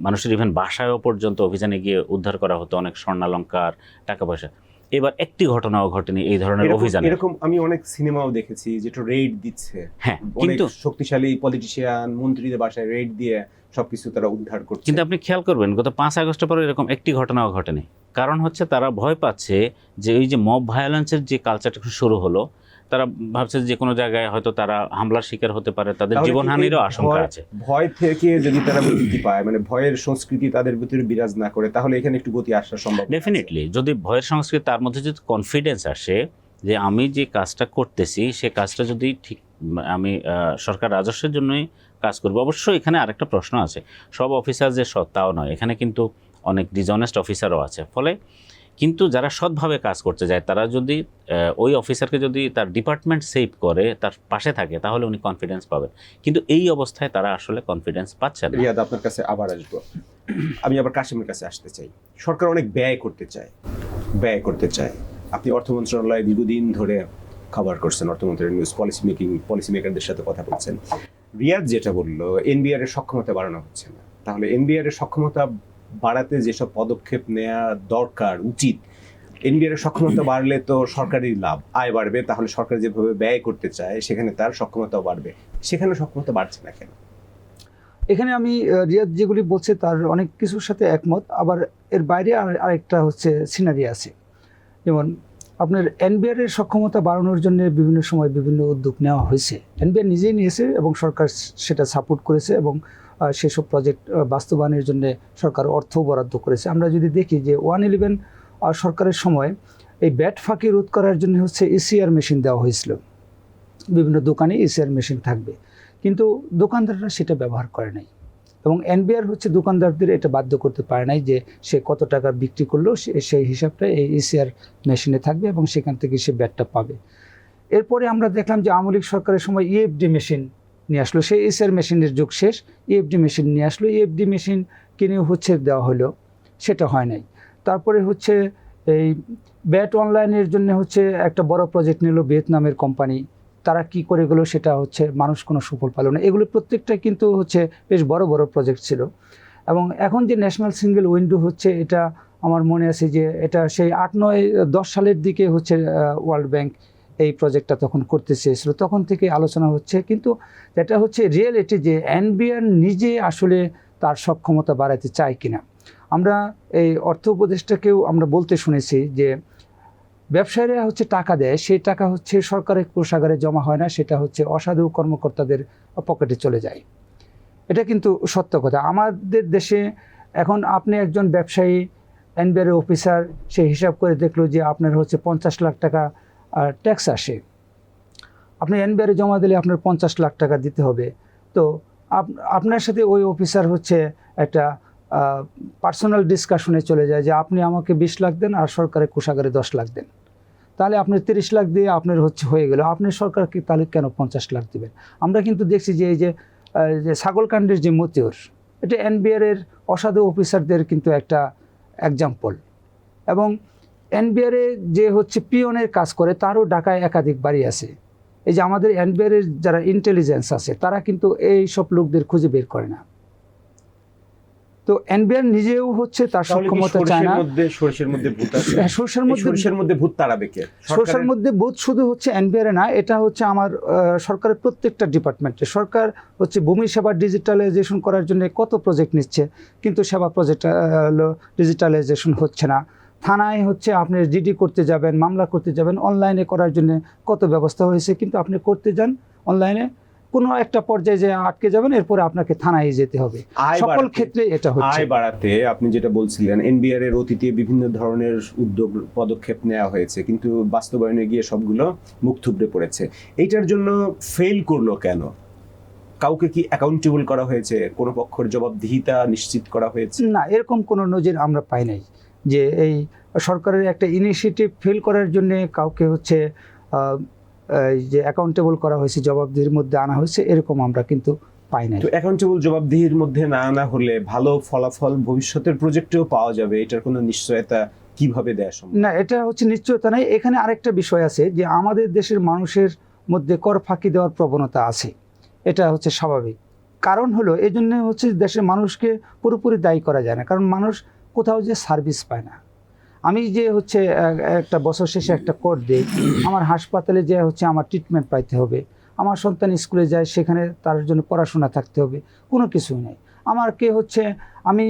মানুষের ইভেন বাসায়ও পর্যন্ত অভিযানে গিয়ে উদ্ধার করা হতো অনেক স্বর্ণালংকার, টাকা পয়সা। এবার একটি ঘটনাও ঘটেনি এই ধরনের অভিযান। এরকম আমি অনেক সিনেমাও দেখেছি যেটা রেড দিচ্ছে, হ্যাঁ, কিন্তু শক্তিশালী পলিটিশিয়ান মন্ত্রীদের বাসায় রেড দিয়ে সবকিছু তারা উদ্ধার করছে। কিন্তু আপনি খেয়াল করবেন গত 5 আগস্টের পরে এরকম একটি ঘটনাও ঘটেনি। কারণ হচ্ছে তারা ভয় পাচ্ছে যে এই যে মব ভায়োলেন্সের যে কালচারটা শুরু হলো, তারা ভাবছে যে কোনো জায়গায় হয়তো তারা হামলার শিকার হতে পারে, তাদের জীবনহানিরও আশঙ্কা আছে। ভয় থেকে যদি তারা মুক্তি পায়, মানে ভয়ের সংস্কৃতি তাদের ভিতরে বিরাজ না করে, তাহলে এখানে একটু গতি আসা সম্ভব। ডেফিনেটলি যদি ভয়ের সংস্কৃতি, তার মধ্যে যদি কনফিডেন্স আসে যে আমি যে কাজটা করতেছি সে কাজটা যদি ঠিক আমি সরকার রাজস্বের জন্যই কাজ করবো। অবশ্যই এখানে আরেকটা প্রশ্ন আছে, সব অফিসার যে সৎ তাও নয়, এখানে কিন্তু অনেক ডিসঅনেস্ট অফিসারও আছে। ফলে কিন্তু যারা সৎভাবে কাজ করতে যায় তারা যদি ওই অফিসারকে যদি তার ডিপার্টমেন্ট সেভ করে, তার পাশে থাকে, তাহলে উনি কনফিডেন্স পাবেন। কিন্তু এই অবস্থায় তারা আসলে কনফিডেন্স পাচ্ছে না। রিয়াদ, আপনার কাছে আবার আসবো। আমি আবার কাশিমের কাছে আসতে চাই। সরকার অনেক ব্যয় করতে চায়। আপনি অর্থ মন্ত্রণালয়ে দীর্ঘদিন ধরে কভার করছেন, অর্থমন্ত্রীর নিউজ পলিসি মেকারদের সাথে কথা বলছেন। রিয়াদ যেটা বললো, এনবিআর এর সক্ষমতা বাড়ানো হচ্ছে না। তাহলে এনবিআর এর সক্ষমতা বাড়াতে যেসব পদক্ষেপ নেওয়া দরকার উচিত, এনবিআর এর সক্ষমতা বাড়লে তো সরকারের লাভ, আয় বাড়বে, তাহলে সরকার যেভাবে ব্যয় করতে চায় সেখানে তার সক্ষমতাও বাড়বে। সেখানে সক্ষমতা বাড়ছে না কেন? এখানে আমি রিয়াদ যেগুলি বলছে তার অনেক কিছুর সাথে একমত, আবার এর বাইরে আরেকটা হচ্ছে সিনারি আছে। যেমন আপনার এনবিআর এর সক্ষমতা বাড়ানোর জন্য বিভিন্ন সময় বিভিন্ন উদ্যোগ নেওয়া হয়েছে, এনবিআর নিজেই নিয়েছে এবং সরকার সেটা সাপোর্ট করেছে, এবং সেসব প্রজেক্ট বাস্তবায়নের জন্য সরকার অর্থ বরাদ্দ করেছে। আমরা যদি দেখি যে 111 সরকারের সময় এই ব্যাট ফাঁকি রোধ করার জন্য হচ্ছে ইসিআর মেশিন দেওয়া হয়েছিল, বিভিন্ন দোকানে ইসিআর মেশিন থাকবে, কিন্তু দোকানদাররা সেটা ব্যবহার করে নাই, এবং এনবিআর হচ্ছে দোকানদারদের এটা বাধ্য করতে পারে নাই যে সে কত টাকা বিক্রি করলো সেই হিসাবটা এই ইসিআর মেশিনে থাকবে এবং সেখান থেকে সে ব্যাটটা পাবে। এরপরে আমরা দেখলাম যে আওয়ামী লীগ সরকারের সময় ইএফডি মেশিন নিয়ে আসলো, সেই ইসিআর মেশিনের যুগ শেষ, ইএফডি মেশিন নিয়ে আসলো, ইএফডি মেশিন কিনেও হচ্ছে দেওয়া হলো, সেটা হয় নাই। তারপরে হচ্ছে এই ব্যাট অনলাইনের জন্য হচ্ছে একটা বড় প্রজেক্ট নিল ভিয়েতনামের কোম্পানি, তারা কি করে গেলো সেটা হচ্ছে মানুষ কোনো সুফল পেল না। এগুলো প্রত্যেকটা কিন্তু হচ্ছে বেশ বড় বড় প্রজেক্ট ছিল। এবং এখন যে ন্যাশনাল সিঙ্গেল উইন্ডো হচ্ছে, এটা আমার মনে আছে যে এটা সেই 8, 9, 10 সালের দিকে হচ্ছে ওয়ার্ল্ড ব্যাংক এই প্রজেক্টটা তখন করতে চেয়েছিল, তখন থেকে আলোচনা হচ্ছে। কিন্তু যেটা হচ্ছে রিয়েলিটি যে এনবিআর নিজে আসলে তার সক্ষমতা বাড়াতে চায় কিনা। আমরা এই অর্থ উপদেষ্টাকেও আমরা বলতে শুনেছি যে ব্যবসায়ীরা হচ্ছে টাকা দেয়, সেই টাকা হচ্ছে সরকারের কোষাগারে জমা হয় না, সেটা হচ্ছে অসাধু কর্মকর্তাদের পকেটে চলে যায়। এটা কিন্তু সত্য কথা। আমাদের দেশে এখন আপনি একজন ব্যবসায়ী এনবিআর অফিসার সে হিসাব করে দেখলো যে আপনার হচ্ছে 50 লাখ টাকা ট্যাক্স আসে, আপনি এনবিআর জমা দিলে আপনার 50 লাখ টাকা দিতে হবে। তো আপনার সাথে ওই অফিসার হচ্ছে একটা পার্সোনাল ডিসকাশনে চলে যায় যে আপনি আমাকে 20 লাখ দেন আর সরকারের কোষাগারে 10 লাখ দেন, তাহলে আপনি 30 লাখ দিয়ে আপনার হচ্ছে হয়ে গেল, আপনি সরকারকে তাহলে কেন 50 লাখ দেবেন? আমরা কিন্তু দেখছি যে এই যে ছাগলকাণ্ডের যে মতিউর, এটা এনবিআর এর অসাধু অফিসারদের কিন্তু একটা এক্সাম্পল। এবং এনবিআর যে হচ্ছে পিওনের কাজ করে তারও ঢাকায় একাধিক বাড়ি আছে। এই যে আমাদের এনবিআর এর যারা ইন্টেলিজেন্স আছে তারা কিন্তু এই সব লোকদের খুঁজে বের করে না। তো এনবিআর নিজেও হচ্ছে তার সক্ষমতা চায় না। সরষের মধ্যে ভূত আছে, সরষের মধ্যে ভূত তাড়াবে কে? সরষের মধ্যে ভূত শুধু হচ্ছে এনবিআর না, এটা হচ্ছে আমার সরকারের প্রত্যেকটা ডিপার্টমেন্টে। সরকার হচ্ছে ভূমি সেবা ডিজিটালাইজেশন করার জন্য কত প্রজেক্ট নিচ্ছে, কিন্তু সেবা প্রজেক্ট ডিজিটালাইজেশন হচ্ছে না। থানায় হচ্ছে আপনি জিডি করতে যাবেন, মামলা করতে যাবেন, অনলাইনে করার জন্য কত ব্যবস্থা হয়েছে, কিন্তু আপনি করতে যান অনলাইনে, কোনো একটা পর্যায়ে যে আটকে যাবেন, এরপরে আপনাকে থানায় যেতে হবে। সকল ক্ষেত্রে এটা হচ্ছে। আয় বাড়াতে আপনি যেটা বলছিলেন, এনবিআর এর অতীতে বিভিন্ন ধরনের উদ্যোগ পদক্ষেপ নেওয়া হয়েছে, কিন্তু বাস্তবায়নে গিয়ে সবগুলো মুখ থুবড়ে পড়েছে। এইটার জন্য ফেল করলো কেন? কাউকে কি অ্যাকাউন্টেবল করা হয়েছে? কোনো পক্ষের জবাবদিহিতা নিশ্চিত করা হয়েছে? না, এরকম কোনো নজির আমরা পাই নাই যে এই সরকারের একটা ইনিশিয়েটিভ ফেল করার জন্য কাউকে হচ্ছে যে অ্যাকাউন্টেবল করা হয়েছে, জবাবদিহির মধ্যে আনা হয়েছে, এরকম আমরা কিন্তু পাই নাই। তো অ্যাকাউন্টেবল জবাবদিহির মধ্যে না আনা হলে ভালো ফলাফল ভবিষ্যতের প্রজেক্টেও পাওয়া যাবে, এটার কোনো নিশ্চয়তা কিভাবে দেয়া সম্ভব? না, এটা হচ্ছে নিশ্চয়তা নাই। এখানে আরেকটা বিষয় আছে যে আমাদের দেশের মানুষের মধ্যে কর ফাঁকি দেওয়ার প্রবণতা আছে, এটা হচ্ছে স্বাভাবিক। কারণ হলো এই জন্য হচ্ছে দেশের মানুষকে পুরোপুরি দায়ী করা যায় না, কারণ মানুষ কোথাও যে সার্ভিস পায় না। আমি যে হচ্ছে একটা বছর শেষে একটা কর দিই, আমার হাসপাতালে যে হচ্ছে আমার ট্রিটমেন্ট পাইতে হবে, আমার সন্তান স্কুলে যায় সেখানে তার জন্য পড়াশোনা থাকতে হবে, কোনো কিছুই নেই। আমার কে হচ্ছে আমি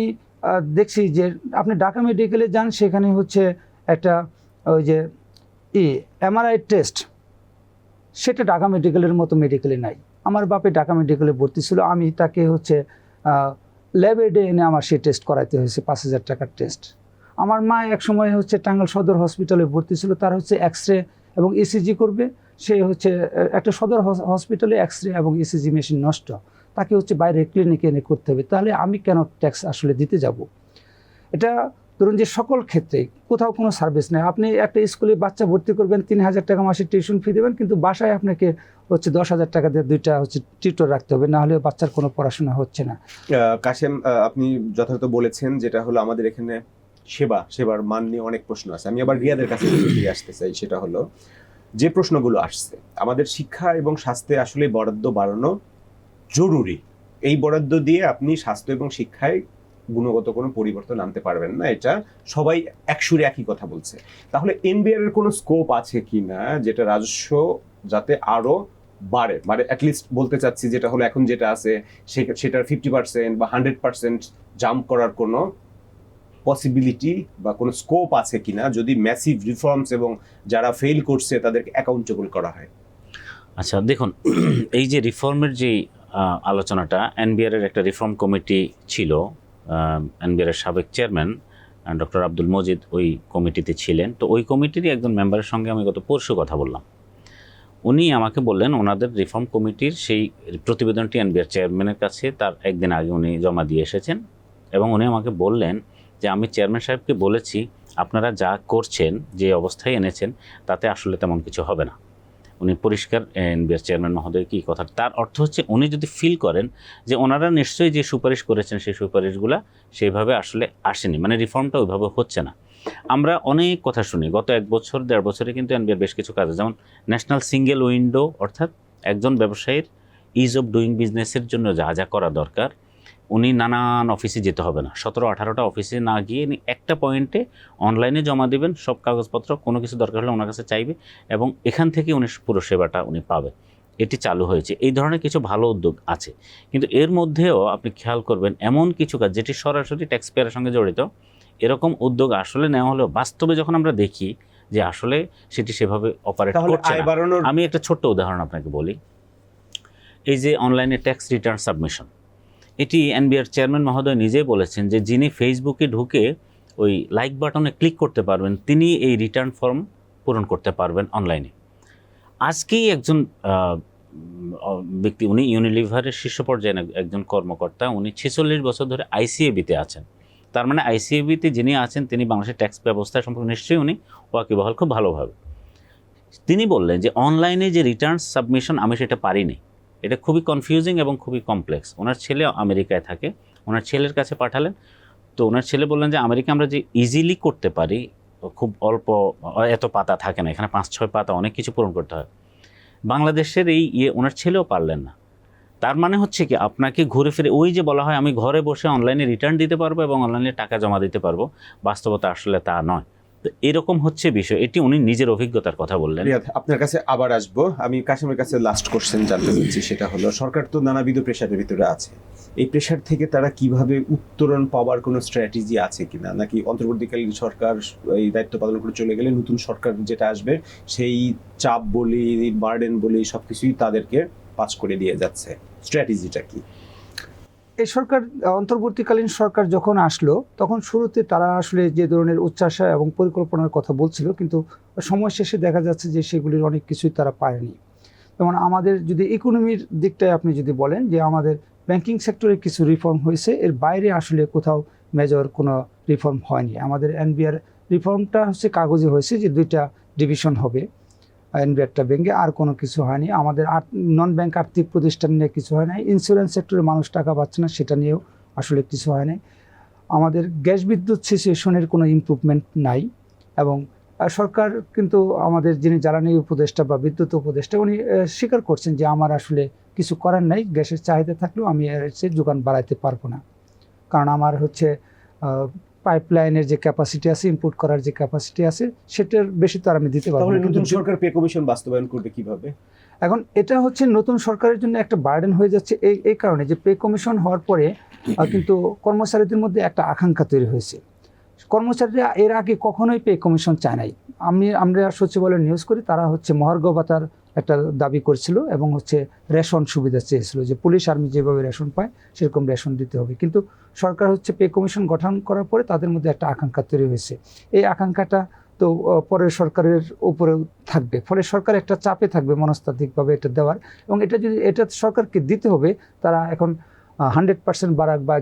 দেখছি যে আপনি ঢাকা মেডিকেলে যান, সেখানে হচ্ছে একটা ওই যে এমআরআই টেস্ট, সেটা ঢাকা মেডিকেলের মতো মেডিকেলে নাই। আমার বাপে ঢাকা মেডিকেলে ভর্তি ছিল, আমি তাকে হচ্ছে ল্যাবে ডে এনে আমার সেই টেস্ট করাইতে হয়েছে, 5,000 টাকার টেস্ট। আমার মা এক সময় হচ্ছে টাঙ্গাইল সদর হসপিটালে ভর্তি ছিল, তার হচ্ছে এক্সরে এবং ইসিজি করবে, সে হচ্ছে একটা সদর হসপিটালে এক্সরে এবং ইসিজি মেশিন নষ্ট, তাকে হচ্ছে বাইরে ক্লিনিকে এনে করতে হবে। তাহলে আমি কেন ট্যাক্স আসলে দিতে যাব? এটা ধরুন যে সকল ক্ষেত্রে কোথাও কোনো সার্ভিস নেই। আপনি একটা স্কুলে বাচ্চা ভর্তি করবেন, 3,000 টাকা মাসে টিউশন ফি দেবেন, কিন্তু বাসায় আপনাকে হচ্ছে 10,000 টাকা দিয়ে 2টা হচ্ছে টিউটর রাখতে হবে, না হলে বাচ্চার কোনো পড়াশোনা হচ্ছে না। কাশেম, আপনি যথাযথ বলেছেন, যেটা হলো আমাদের এখানে সেবার মান নিয়ে অনেক প্রশ্ন আছে। আমি আবার রিয়াদের কাছে ফিরে আসতে চাই। সেটা হলো যে প্রশ্নগুলো আসছে, আমাদের শিক্ষা এবং স্বাস্থ্যে আসলে বরাদ্দ বাড়ানো জরুরি। এই বরাদ্দ দিয়ে আপনি স্বাস্থ্য এবং শিক্ষায় গুণগত কোনো পরিবর্তন আনতে পারবেন না, এটা সবাই একসুরে একই কথা বলছে। তাহলে এনবিআর এর কোনো স্কোপ আছে কিনা যেটা রাজস্ব যাতে আরো বাড়ে, মানে অ্যাটলিস্ট বলতে চাচ্ছি যেটা হলো এখন যেটা আছে সেটার 50% বা 100% জাম্প করার কোনো পসিবিলিটি বা কোনো স্কোপ আছে কিনা, যদি ম্যাসিভ রিফর্মস এবং যারা ফেল করছে তাদেরকে অ্যাকাউন্টেবল করা হয়? আচ্ছা দেখুন, এই যে রিফর্মের যে আলোচনাটা, এনবিআর এর একটা রিফর্ম কমিটি ছিল, এনবিআর এর সাবেক চেয়ারম্যান ডক্টর আব্দুল মজিদ ওই কমিটিতে ছিলেন। তো ওই কমিটিরই একজন মেম্বারের সঙ্গে আমি গত পরশু কথা বললাম। উনি আমাকে বললেন ওনাদের রিফর্ম কমিটির সেই প্রতিবেদনটি এনবিআর চেয়ারম্যানের কাছে তার একদিন আগে উনি জমা দিয়ে এসেছেন, এবং উনি আমাকে বললেন যে আমি চেয়ারম্যান সাহেবকে বলেছি আপনারা যা করছেন, যে অবস্থায় এনেছেন, তাতে আসলে তেমন কিছু হবে না। উনি পরিষ্কার এনবিআর চেয়ারম্যান মহোদয় কি কথা, তার অর্থ হচ্ছে উনি যদি ফিল করেন যে ওনারা নিশ্চয়ই যে সুপারিশ করেছেন সেই সুপারিশগুলো সেইভাবে আসলে আসেনি, মানে রিফর্মটা ওইভাবে হচ্ছে না। আমরা অনেক কথা শুনি, গত 1 বছর 1.5 বছরে কিন্তু এনবিআর বেশ কিছু কাজ, যেমন ন্যাশনাল সিঙ্গেল উইন্ডো, অর্থাৎ একজন ব্যবসায়ীর ইজ অফ ডুইং বিজনেসের জন্য যা যা করা দরকার, উনি নানান অফিসে যেতে হবে না, 17-18টা অফিসে না গিয়ে একটা পয়েন্টে অনলাইনে জমা দেবেন সব কাগজপত্র, কোনো কিছু দরকার হলে ওনার কাছে চাইবে এবং এখান থেকে উনি পুরো সেবাটা উনি পাবে। এটি চালু হয়েছে। এই ধরনের কিছু ভালো উদ্যোগ আছে, কিন্তু এর মধ্যেও আপনি খেয়াল করবেন এমন কিছু কাজ যেটি সরাসরি ট্যাক্স পেয়ারের সঙ্গে জড়িত, এরকম উদ্যোগ আসলে নেওয়া হলেও বাস্তবে যখন আমরা দেখি যে আসলে সেটি সেভাবে অপারেট করছে না। আমি একটা ছোট্ট উদাহরণ আপনাকে বলি। এই যে অনলাইনে ট্যাক্স রিটার্ন সাবমিশন, এটি এনবিআর চেয়ারম্যান মহোদয় নিজেই বলেছেন যে যিনি ফেসবুকে ঢুকে ওই লাইক বাটনে ক্লিক করতে পারবেন, তিনি এই রিটার্ন ফর্ম পূরণ করতে পারবেন অনলাইনে। আজকেই একজন ব্যক্তি, উনি ইউনিলিভারের শীর্ষ পর্যায়ে একজন কর্মকর্তা, উনি 46 বছর ধরে আইসিএবিতে আছেন। তার মানে আইসিএবিতে যিনি আছেন তিনি বাংলাদেশের ট্যাক্স ব্যবস্থা সম্পর্কে নিশ্চয়ই উনি ওয়াকিবহাল খুব ভালোভাবে। তিনি বললেন যে অনলাইনে যে রিটার্ন সাবমিশন আমি সেটা পারিনি, এটা খুবই কনফিউজিং এবং খুবই কমপ্লেক্স। ওনার ছেলে আমেরিকায় থাকে, ওনার ছেলের কাছে পাঠালেন। তো ওনার ছেলে বললেন যে আমেরিকা আমরা যে ইজিলি করতে পারি, খুব অল্প, এত পাতা থাকে না, এখানে 5-6 পাতা অনেক কিছু পূরণ করতে হয়। বাংলাদেশের এই ওনার ছেলেও পারলেন না। তার মানে হচ্ছে কি, আপনাকে ঘুরে ফিরে ওই যে বলা হয় আমি ঘরে বসে অনলাইনে রিটার্ন দিতে পারবো এবং অনলাইনে টাকা জমা দিতে পারবো, বাস্তবতা আসলে তা নয়। তো এরকম হচ্ছে বিষয়, এটি উনি নিজের অভিজ্ঞতার কথা বললেন। রিয়াদ, আপনার কাছে আবার আসবো। আমি কাশিমের কাছে লাস্ট কোশ্চেন জানতে চাচ্ছি, সেটা হলো সরকার তো নানাবিধ প্রেশারের ভিতরে আছে, এই প্রেশার থেকে তারা কিভাবে উত্তরণ পাওয়ার কোনো স্ট্র্যাটেজি আছে কিনা, নাকি অন্তর্বর্তীকালীন সরকার এই দায়িত্ব পালন করে চলে গেলে নতুন সরকার যেটা আসবে সেই চাপ বলি, বার্ডেন বলি, সবকিছুই তাদেরকে পাস করে দিয়ে যাচ্ছে, স্ট্র্যাটেজিটা কি? এই সরকার, অন্তর্বর্তীকালীন সরকার যখন আসলো তখন শুরুতে তারা আসলে যে ধরনের উচ্চাশা এবং পরিকল্পনার কথা বলছিল, কিন্তু সময় শেষে দেখা যাচ্ছে যে সেগুলির অনেক কিছুই তারা পায়নি। যেমন আমাদের যদি ইকোনমির দিকটায় আপনি যদি বলেন যে আমাদের ব্যাংকিং সেক্টরে কিছু রিফর্ম হয়েছে, এর বাইরে আসলে কোথাও মেজর কোনো রিফর্ম হয়নি। আমাদের এনবিআর রিফর্মটা হচ্ছে কাগজে হয়েছে যে 2টা ডিভিশন হবে এনবিআরটা ব্যাংকে, আর কোনো কিছু হয়নি। আমাদের নন ব্যাংক আর্থিক প্রতিষ্ঠান নিয়ে কিছু হয় নাই। ইন্স্যুরেন্স সেক্টরে মানুষ টাকা পাচ্ছে না, সেটা নিয়েও আসলে কিছু হয় নাই। আমাদের গ্যাস বিদ্যুৎ সিচুয়েশনের কোনো ইমপ্রুভমেন্ট নাই। এবং সরকার কিন্তু আমাদের যিনি জ্বালানি উপদেষ্টা বা বিদ্যুৎ উপদেষ্টা, উনি স্বীকার করছেন যে আমার আসলে কিছু করার নাই, গ্যাসের চাহিদা থাকলেও আমি এর চেয়ে যোগান বাড়াইতে পারবো না, কারণ আমার হচ্ছে পাইপলাইনের যে ক্যাপাসিটি আছে, ইম্পোর্ট করার যে ক্যাপাসিটি আছে, সেটার বেশি তো আর আমি দিতে পারবো তাহলে না। নতুন সরকার পে কমিশন বাস্তবায়ন করবে কিভাবে? এখন এটা হচ্ছে নতুন সরকারের জন্য একটা বার্ডেন হয়ে যাচ্ছে এই কারণে যে পে কমিশন হওয়ার পরে কিন্তু কর্মচারীদের মধ্যে একটা আকাঙ্ক্ষা তৈরি হয়েছে। কর্মচারীরা এর আগে কখনোই পে কমিশন চায় নাই। আমরা সচিবালয় নিউজ করি, তারা হচ্ছে মহার্ঘ ভাতার একটা দাবি করছিল এবং হচ্ছে রেশন সুবিধা চেয়েছিল, যে পুলিশ আর্মি যেভাবে রেশন পায় সেরকম রেশন দিতে হবে। কিন্তু সরকার হচ্ছে পে কমিশন গঠন করার পরে তাদের মধ্যে একটা আকাঙ্ক্ষা তৈরি হয়েছে। এই আকাঙ্ক্ষাটা তো পরের সরকারের উপরেও থাকবে, ফলে সরকার একটা চাপে থাকবে মনস্তাত্ত্বিকভাবে এটা দেওয়ার। এবং এটা সরকারকে দিতে হবে, তারা এখন 100% বাড়াক বা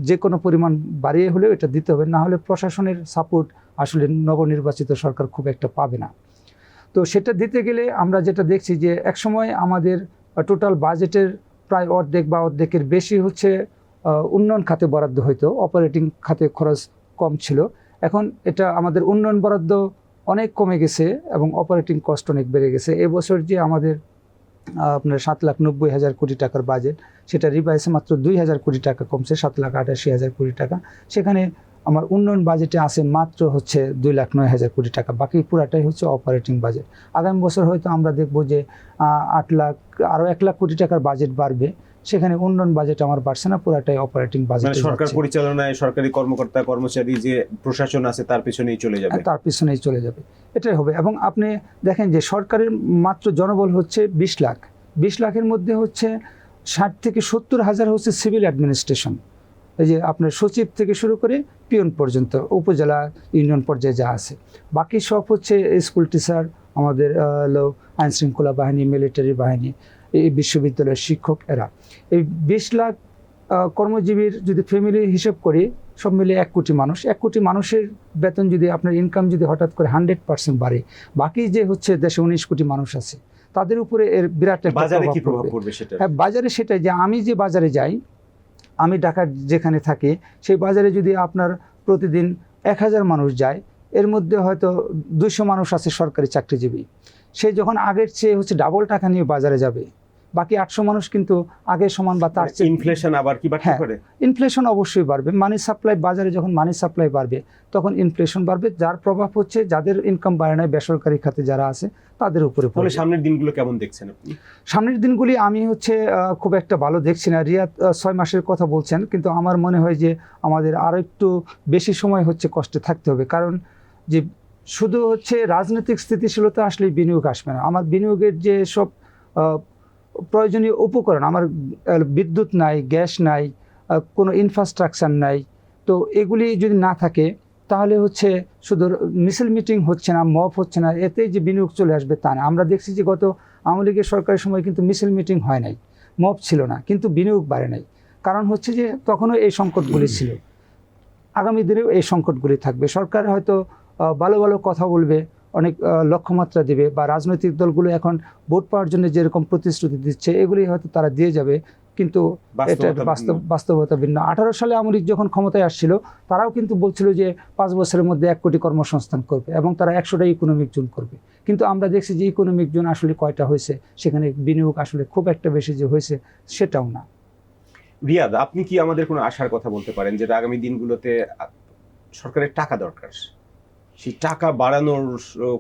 যে কোনো পরিমাণ বাড়িয়ে হলেও এটা দিতে হবে, না হলে প্রশাসনের সাপোর্ট আসলে নবনির্বাচিত সরকার খুব একটা পাবে না। তো সেটা দিতে গেলে আমরা যেটা দেখছি যে একসময় আমাদের টোটাল বাজেটের প্রায় অর্ধেক বা অর্ধেকের বেশি হচ্ছে উন্নয়ন খাতে বরাদ্দ হইতো, অপারেটিং খাতে খরচ কম ছিল। এখন এটা আমাদের উন্নয়ন বরাদ্দ অনেক কমে গেছে এবং অপারেটিং কস্ট অনেক বেড়ে গেছে। এবছর যে আমাদের আপনার 7,90,000 কোটি টাকার বাজেট, সেটা রিভাইসে মাত্র 2,000 কোটি টাকা কমছে, 7,88,000 কোটি টাকা। সেখানে আমার উন্নয়ন বাজেটে আছে মাত্র হচ্ছে 2,09,000 কোটি টাকা, বাকি পুরাটাই হচ্ছে অপারেটিং বাজেট। আগামী বছর হয়তো আমরা দেখব যে 8 লাখ, আরও 1 লাখ কোটি টাকার বাজেট বাড়বে, সেখানে উন্নয়ন বাজেট আমার বাড়ছে না, পুরাটাই অপারেটিং বাজেট। সরকার পরিচালনায় সরকারি কর্মকর্তা কর্মচারী যে প্রশাসন আছে তার পিছনেই চলে যাবে, এটাই হবে। এবং আপনি দেখেন যে সরকারের মাত্র জনবল হচ্ছে 20 লাখ, 20 লাখের মধ্যে হচ্ছে 60 থেকে 70 হাজার হচ্ছে সিভিল অ্যাডমিনিস্ট্রেশন, এই যে আপনার সচিব থেকে শুরু করে পিয়ন পর্যন্ত, উপজেলা ইউনিয়ন পর্যায়ে যা আছে। বাকি সব হচ্ছে স্কুল টিচার, আমাদের আইন শৃঙ্খলা বাহিনী, মিলিটারি বাহিনী, এই বিশ্ববিদ্যালয়ের শিক্ষক, এরা। এই 20 লাখ কর্মজীবীর যদি ফ্যামিলি হিসেব করি, সব মিলে 1 কোটি মানুষ, 1 কোটি মানুষের বেতন যদি আপনার ইনকাম যদি হঠাৎ করে 100% বাড়ে, বাকি যে হচ্ছে দেশে 19 কোটি মানুষ আছে তাদের উপরে এর বিরাট একটা প্রভাব পড়বে। হ্যাঁ, বাজারে সেটাই, যে আমি যে বাজারে যাই, আমি ঢাকার যেখানে থাকি, সেই বাজারে যদি আপনার প্রতিদিন 1000 মানুষ যায়, এর মধ্যে হয়তো 200 মানুষ আছে সরকারি চাকরিজীবী। সে যখন আগের চেয়ে হচ্ছে ডাবল টাকা নিয়ে বাজারে যাবে, বাকি 800 মানুষ কিন্তু আগের সমান বা তার চেয়ে। ইনফ্লেশন আবার কি বাড়তে পারে? ইনফ্লেশন অবশ্যই বাড়বে। মানি সাপ্লাই, বাজারে যখন মানি সাপ্লাই বাড়বে তখন ইনফ্লেশন বাড়বে, যার প্রভাব হচ্ছে যাদের ইনকাম বাড়ে না, বেসরকারি খাতে যারা আছে তাদের উপরে পড়বে। সামনের দিনগুলো কেমন দেখছেন আপনি? সামনের দিনগুলি আমি হচ্ছে খুব একটা ভালো দেখছি না। রিয়াদ 6 মাসের কথা বলছেন, কিন্তু আমার মনে হয় যে আমাদের আরও একটু বেশি সময় হচ্ছে কষ্টে থাকতে হবে। কারণ যে শুধু হচ্ছে রাজনৈতিক স্থিতিশীলতা আসলে বিনিয়োগ আসবে না। আমার বিনিয়োগের যে সব প্রয়োজনীয় উপকরণ, আমার বিদ্যুৎ নাই, গ্যাস নাই, কোনো ইনফ্রাস্ট্রাকচার নাই, তো এগুলি যদি না থাকে তাহলে হচ্ছে শুধু মিছিল মিটিং হচ্ছে না, মব হচ্ছে না, এতে যে বিনিয়োগ চলে আসবে তা না। আমরা দেখছি যে গত আওয়ামী লীগের সরকারের সময় কিন্তু মিছিল মিটিং হয় নাই, মব ছিল না, কিন্তু বিনিয়োগ বাড়ে নাই। কারণ হচ্ছে যে তখনও এই সংকটগুলি ছিল, আগামী দিনেও এই সংকটগুলি থাকবে। সরকার হয়তো ভালো ভালো কথা বলবে, অনেক লক্ষ্যমাত্রা দেবে, বা রাজনৈতিক দলগুলো এখন ভোট পাওয়ার জন্য যেরকম প্রতিশ্রুতি দিচ্ছে এগুলি হয়তো তারা দিয়ে যাবে, কিন্তু এটা বাস্তবতা ভিন্ন। 18 সালে আওয়ামী লীগ যখন ক্ষমতায় আসছিল তারাও কিন্তু বলছিল যে 5 বছরের মধ্যে 1 কোটি কর্মসংস্থান করবে এবং তারা 100টা ইকোনমিক জোন করবে, কিন্তু আমরা দেখছি যে ইকোনমিক জোন আসলে কয়টা হয়েছে, সেখানে বিনিয়োগ আসলে খুব একটা বেশি যে হয়েছে সেটাও না। রিয়াদ, আপনি কি আমাদের কোনো আশার কথা বলতে পারেন যে আগামী দিনগুলোতে সরকারের টাকা দরকার, সেই টাকা বাড়ানোর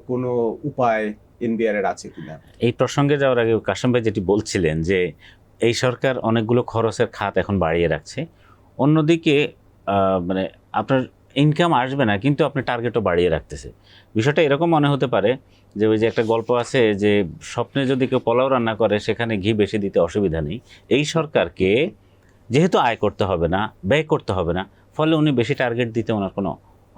কোনো উপায় এনবিআর এর আছে কিনা? এই প্রসঙ্গে যাওয়ার আগে কাশেম ভাই যেটি বলছিলেন যে এই সরকার অনেকগুলো খরচের খাত এখন বাড়িয়ে রাখছে, অন্যদিকে মানে আপনার ইনকাম আসবে না কিন্তু আপনি টার্গেটও বাড়িয়ে রাখতেছে। বিষয়টা এরকম মনে হতে পারে যে ওই যে একটা গল্প আছে যে স্বপ্নে যদি কেউ পোলাও রান্না করে সেখানে ঘি বেশি দিতে অসুবিধা নেই। এই সরকারকে যেহেতু আয় করতে হবে না, ব্যয় করতে হবে না, ফলে উনি বেশি টার্গেট দিতে ওনার কোনো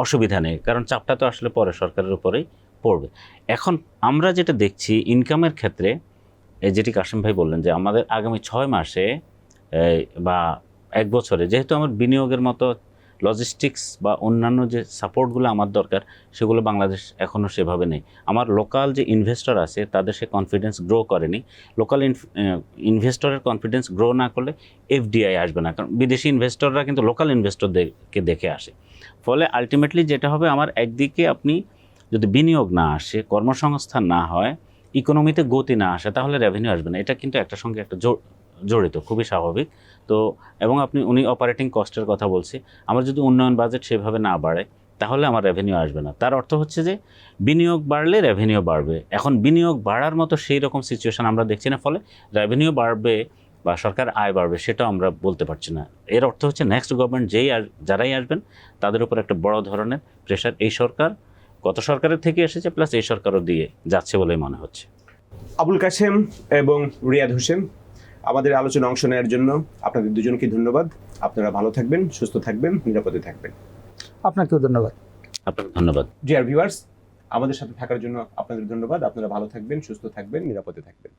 অসুবিধা নেই, কারণ চাপটা তো আসলে পরে সরকারের উপরেই পড়বে। এখন আমরা যেটা দেখছি ইনকামের ক্ষেত্রে, যেটি কাশেম ভাই বললেন যে আমাদের আগামী 6 মাসে বা 1 বছরে যেহেতু আমার বিনিয়োগের মতো লজিস্টিক্স বা অন্যান্য যে সাপোর্টগুলো আমার দরকার সেগুলো বাংলাদেশ এখনও সেভাবে নেই। আমার লোকাল যে ইনভেস্টর আছে তাদের সে কনফিডেন্স গ্রো করেনি। লোকাল ইনভেস্টরের কনফিডেন্স গ্রো না করলে এফডিআই আসবে না, কারণ বিদেশি ইনভেস্টররা কিন্তু লোকাল ইনভেস্টরদেরকে দেখে আসে। ফলে আলটিমেটলি যেটা হবে, আমার একদিকে আপনি যদি বিনিয়োগ না আসে, কর্মসংস্থান না হয়, ইকোনমিতে গতি না আসে, তাহলে রেভিনিউ আসবে না। এটা কিন্তু একটার সঙ্গে একটা জড়িত, খুবই স্বাভাবিক। তো এবং উনি অপারেটিং কস্টের কথা বলছি, আমার যদি উন্নয়ন বাজেট সেভাবে না বাড়ে তাহলে আমার রেভিনিউ আসবে না। তার অর্থ হচ্ছে যে বিনিয়োগ বাড়লে রেভিনিউ বাড়বে। এখন বিনিয়োগ বাড়ার মতো সেই রকম সিচুয়েশন আমরা দেখছি না, ফলে রেভিনিউ বাড়বে বা সরকার আয় বাড়বে সেটাও আমরা বলতে পারছি না। এর অর্থ হচ্ছে নেক্সট গভর্নমেন্ট যারাই আসবেন তাদের উপর একটা বড় ধরনের প্রেশার এই সরকার গত সরকারের থেকে এসেছে, প্লাস এই সরকারও দিয়ে যাচ্ছে বলেই মনে হচ্ছে। আবুল কাশেম এবং রিয়াদ হোসেন, আমাদের আলোচনা অংশ নেওয়ার জন্য আপনাদের দুজনকে ধন্যবাদ। আপনারা ভালো থাকবেন, সুস্থ থাকবেন, নিরাপদে থাকবেন। আপনাকেও ধন্যবাদ। আপনাকে ধন্যবাদ। ডিয়ার ভিউয়ার্স, আমাদের সাথে থাকার জন্য আপনাদের ধন্যবাদ। আপনারা ভালো থাকবেন, সুস্থ থাকবেন, নিরাপদে থাকবেন।